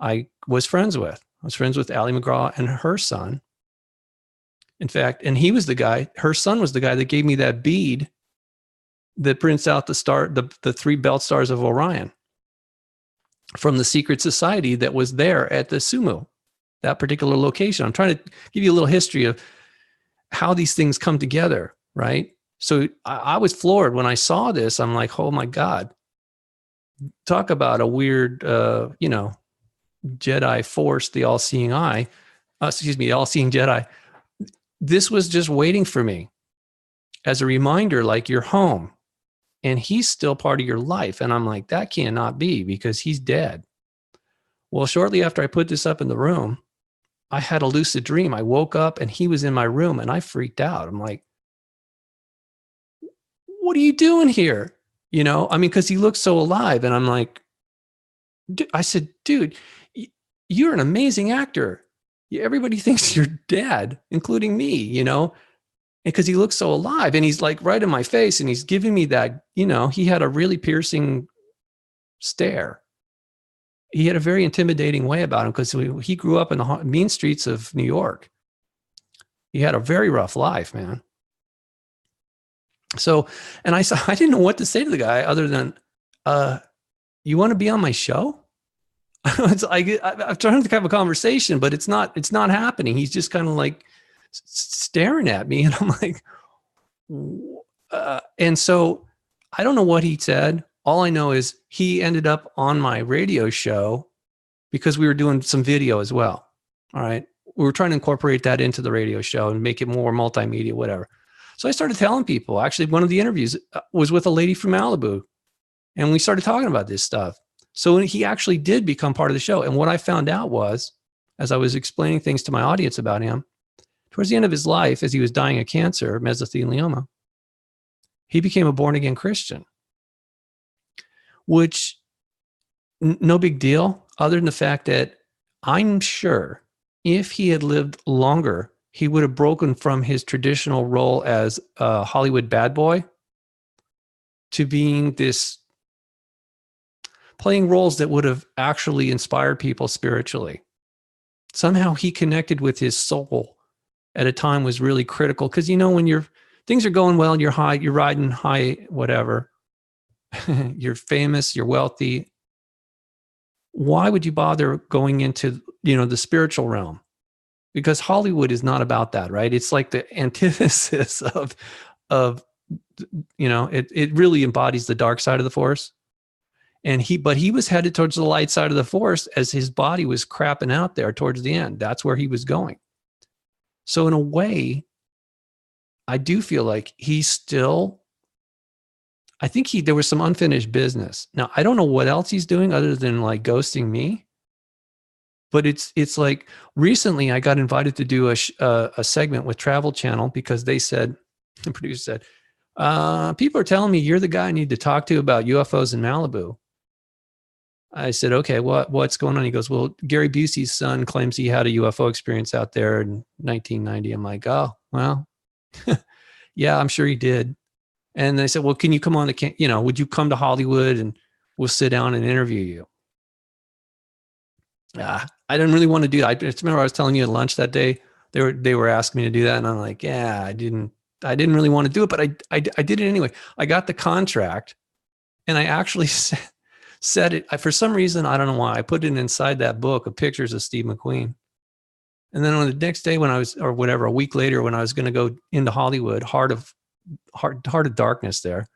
I was friends with. I was friends with Allie McGraw and her son. In fact, and he was the guy, her son was the guy that gave me that bead that prints out the 3 belt stars of Orion from the secret society that was there at the Sumu, that particular location. I'm trying to give you a little history of how these things come together, right? So I was floored when I saw this. I'm like, oh my God, talk about a weird, Jedi force, the all-seeing eye, the all-seeing Jedi. This was just waiting for me as a reminder, like, you're home and he's still part of your life. And I'm like, that cannot be, because he's dead. Well, shortly after I put this up in the room, I had a lucid dream. I woke up and he was in my room and I freaked out. I'm like, what are you doing here? Because he looked so alive. And I'm like, I said, dude, you're an amazing actor. Everybody thinks you're dead, including me, because he looks so alive and he's like right in my face and he's giving me that, he had a really piercing stare. He had a very intimidating way about him because he grew up in the mean streets of New York. He had a very rough life, man. So, and I didn't know what to say to the guy other than, you want to be on my show? It's like, I'm trying to have a conversation, but it's not happening. He's just kind of like staring at me. And I'm like, and so I don't know what he said. All I know is he ended up on my radio show because we were doing some video as well. All right. We were trying to incorporate that into the radio show and make it more multimedia, whatever. So I started telling people, actually, one of the interviews was with a lady from Malibu, and we started talking about this stuff. So he actually did become part of the show. And what I found out was, as I was explaining things to my audience about him, towards the end of his life, as he was dying of cancer, mesothelioma, he became a born-again Christian, which, no big deal, other than the fact that I'm sure if he had lived longer, he would have broken from his traditional role as a Hollywood bad boy to being this, playing roles that would have actually inspired people spiritually. Somehow he connected with his soul at a time was really critical. Because, when things are going well, you're riding high, whatever, you're famous, you're wealthy. Why would you bother going into, the spiritual realm? Because Hollywood is not about that, right? It's like the antithesis of it really embodies the dark side of the force. But he was headed towards the light side of the force as his body was crapping out there towards the end. That's where he was going. So in a way, I do feel like I think there was some unfinished business. Now, I don't know what else he's doing other than like ghosting me. But it's like recently I got invited to do a segment with Travel Channel because they said, the producer said, people are telling me you're the guy I need to talk to about UFOs in Malibu. I said, okay, what's going on? He goes, well, Gary Busey's son claims he had a UFO experience out there in 1990. I'm like, oh, well, yeah, I'm sure he did. And they said, well, can you come on would you come to Hollywood and we'll sit down and interview you? I didn't really want to do that. I just remember I was telling you at lunch that day, they were asking me to do that. And I'm like, yeah, I didn't really want to do it, but I did it anyway. I got the contract and I actually said it. For some reason, I don't know why, I put it inside that book of pictures of Steve McQueen. And then on the next day a week later, when I was going to go into Hollywood, heart of darkness there,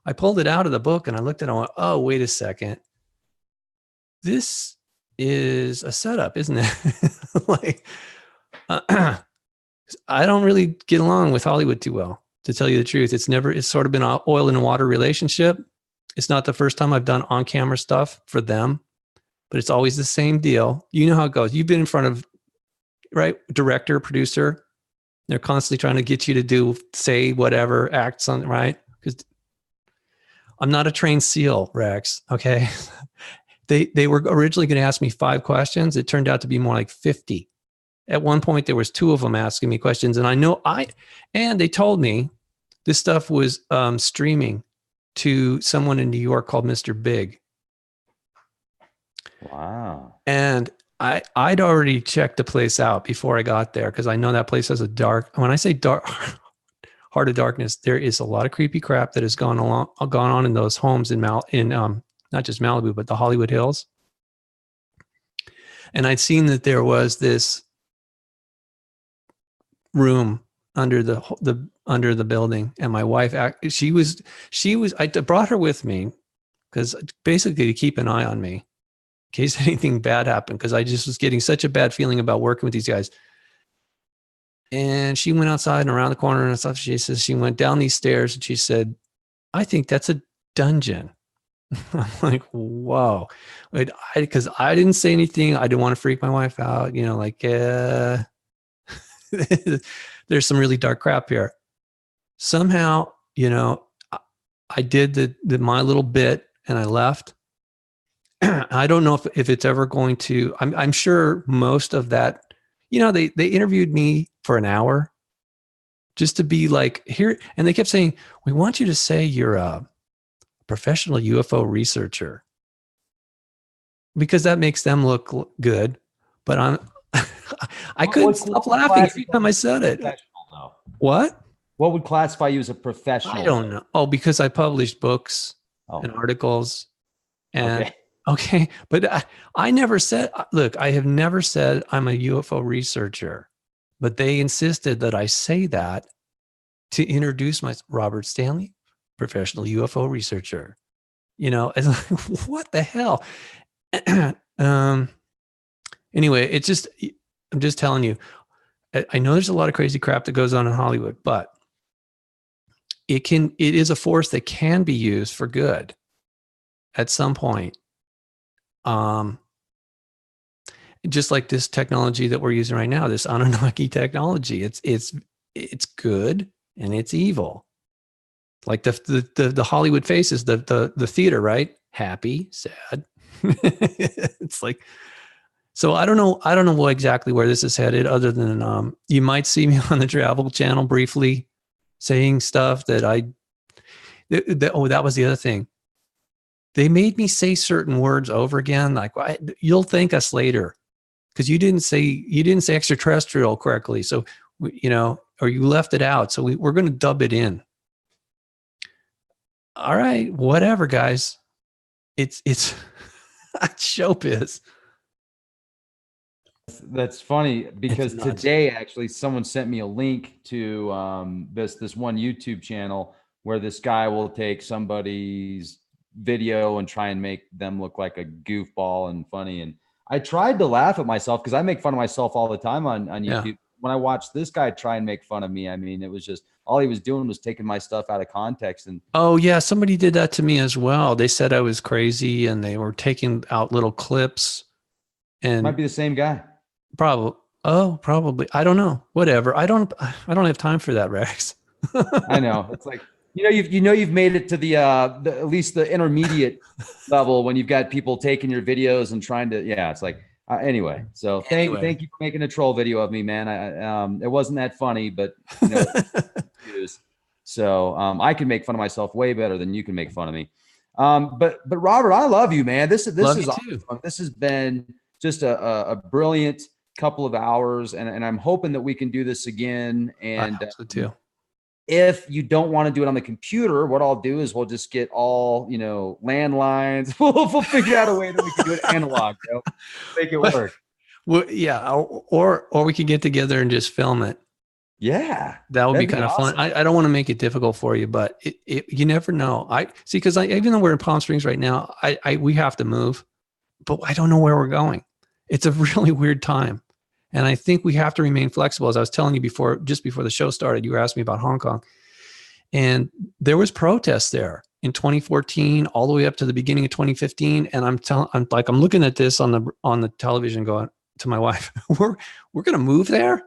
I pulled it out of the book and I looked at it and I went, oh, wait a second. This is a setup, isn't it? Like, I don't really get along with Hollywood too well, to tell you the truth. It's sort of been an oil and water relationship. It's not the first time I've done on-camera stuff for them, but it's always the same deal. You know how it goes. You've been in front of, right, director, producer. They're constantly trying to get you to say whatever, act something, right? Because I'm not a trained SEAL, Rex, okay? They were originally going to ask me 5 questions. It turned out to be more like 50. At one point, there was 2 of them asking me questions, and they told me this stuff was streaming to someone in New York called Mr. Big. Wow. And I'd already checked the place out before I got there because I know that place has when I say dark, heart of darkness, there is a lot of creepy crap that has gone on in those homes in not just Malibu, but the Hollywood Hills. And I'd seen that there was this room under the building, and my wife, she was I brought her with me because basically to keep an eye on me in case anything bad happened, because I just was getting such a bad feeling about working with these guys. And she went outside and around the corner and stuff. She says she went down these stairs and she said, I think that's a dungeon. I'm like, whoa. Because I didn't say anything. I didn't want to freak my wife out, there's some really dark crap here. Somehow, I did my little bit and I left. I don't know if it's ever going to, I'm sure most of that, they interviewed me for an hour just to be like here. And they kept saying, we want you to say you're a professional UFO researcher because that makes them look good. But I couldn't stop laughing every time I said it. What? What would classify you as a professional? I don't know. Oh, because I published books and articles. And okay. But I never said, look, I have never said I'm a UFO researcher, but they insisted that I say that to introduce Robert Stanley, professional UFO researcher. It's like, what the hell? Anyway, I'm just telling you, I know there's a lot of crazy crap that goes on in Hollywood, but it is a force that can be used for good at some point. Just like this technology that we're using right now, this Anunnaki technology, it's good and it's evil. Like the Hollywood faces, the theater, right? Happy, sad. It's like, so I don't know exactly where this is headed, other than you might see me on the Travel Channel briefly saying stuff that that was the other thing. They made me say certain words over again, like, well, you'll thank us later because you didn't say extraterrestrial correctly, so or you left it out, so we're going to dub it in. All right, whatever, guys. It's showbiz. That's funny because today actually someone sent me a link to this one YouTube channel where this guy will take somebody's video and try and make them look like a goofball and funny. And I tried to laugh at myself because I make fun of myself all the time on YouTube. Yeah. When I watched this guy try and make fun of me, I mean, it was just all he was doing was taking my stuff out of context. And oh yeah, somebody did that to me as well. They said I was crazy and they were taking out little clips. And might be the same guy. Probably. I don't know. Whatever. I don't have time for that, Rex. I know. It's like, you've made it to the at least the intermediate level when you've got people taking your videos and trying to, it's like, anyway. So thank you for making a troll video of me, man. It wasn't that funny, but so I can make fun of myself way better than you can make fun of me. But Robert, I love you, man. This is awesome. This has been just a brilliant couple of hours, and I'm hoping that we can do this again. And I hope so too. If you don't want to do it on the computer, what I'll do is we'll just get all landlines. We'll figure out a way that we can do it analog. Make it work. Well, yeah, or we can get together and just film it. Yeah. That would be That'd be kind of fun. awesome. I don't want to make it difficult for you, but you never know. I see, because even though we're in Palm Springs right now, we have to move, but I don't know where we're going. It's a really weird time. And I think we have to remain flexible. As I was telling you before, just before the show started, you were asking me about Hong Kong. And there was protests there in 2014, all the way up to the beginning of 2015. And I'm looking at this on the television, going to my wife, we're going to move there.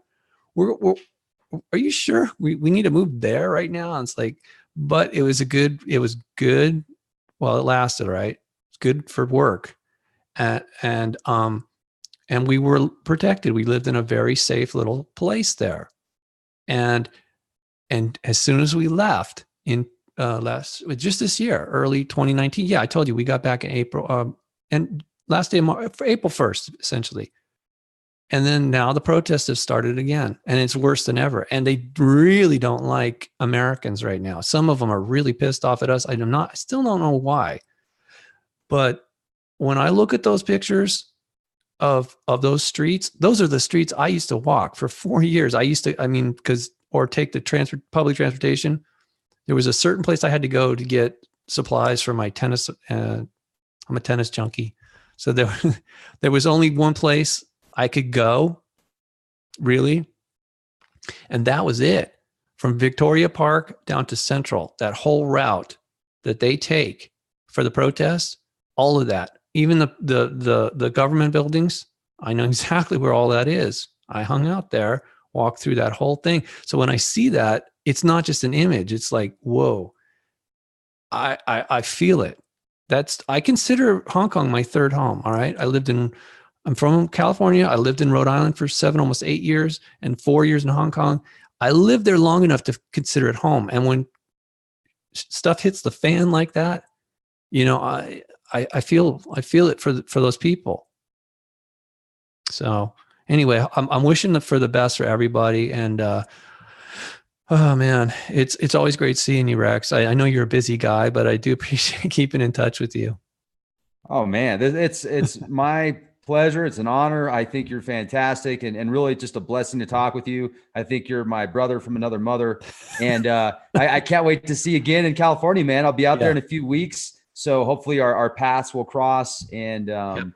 Are you sure we need to move there right now? And it's like, but it was good. Well, it lasted, right? It's good for work. And we were protected. We lived in a very safe little place there. And as soon as we left in just this year, early 2019, I told you we got back in April, and last day of March, April 1st, essentially. And then now the protests have started again, and it's worse than ever. And they really don't like Americans right now. Some of them are really pissed off at us. I still don't know why. But when I look at those pictures of those streets, those are the streets I used to walk for 4 years. Or take the public transportation. There was a certain place I had to go to get supplies for my tennis. I'm a tennis junkie. So there was only one place I could go, really. And that was it. From Victoria Park down to Central, that whole route that they take for the protests, all of that, even the government buildings, I know exactly where all that is. I hung out there, walked through that whole thing. So when I see that, it's not just an image. It's like, whoa, I feel it. I consider Hong Kong my third home. All right. I'm from California. I lived in Rhode Island for 7, almost 8 years, and 4 years in Hong Kong. I lived there long enough to consider it home. And when stuff hits the fan like that, I feel it for those people. So anyway, I'm wishing for the best for everybody. And oh man, it's always great seeing you, Rex. I know you're a busy guy, but I do appreciate keeping in touch with you. Oh man, it's my pleasure. It's an honor. I think you're fantastic, and really just a blessing to talk with you. I think you're my brother from another mother, and I can't wait to see you again in California, man. I'll be out there in a few weeks, so hopefully our paths will cross. And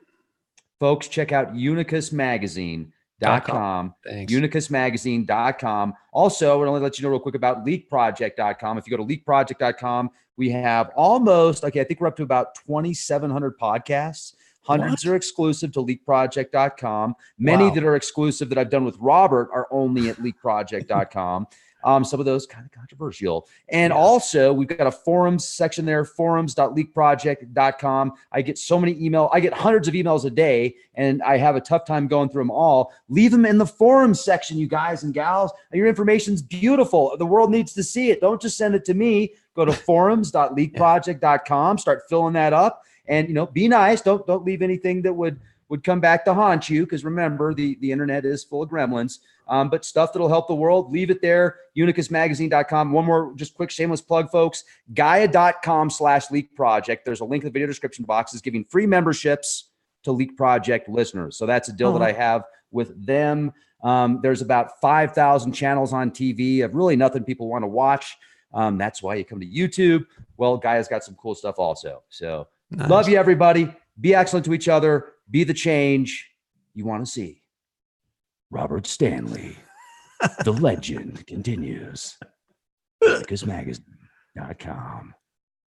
folks, check out unicusmagazine.com. Thanks. unicusmagazine.com. Also, I want to let you know real quick about leakproject.com. If you go to leakproject.com, we have I think we're up to about 2,700 podcasts. Hundreds are exclusive to leakproject.com. Many that are exclusive that I've done with Robert are only at leakproject.com. Some of those kind of controversial. And also, we've got a forums section there, forums.leakproject.com. I get so many emails. I get hundreds of emails a day, and I have a tough time going through them all. Leave them in the forums section, you guys and gals. Your information's beautiful. The world needs to see it. Don't just send it to me. Go to forums.leakproject.com. Start filling that up. And, be nice. Don't leave anything that would come back to haunt you, because remember, the internet is full of gremlins. But stuff that'll help the world, leave it there. unicusmagazine.com. One more just quick shameless plug, folks. Gaia.com/leakproject. There's a link in the video description box. Is giving free memberships to Leak Project listeners. So that's a deal that I have with them. There's about 5,000 channels on TV of really nothing people want to watch. That's why you come to YouTube. Well, Gaia's got some cool stuff also. So love you, everybody. Be excellent to each other. Be the change you want to see. Robert Stanley, the legend continues. unicusmagazine.com.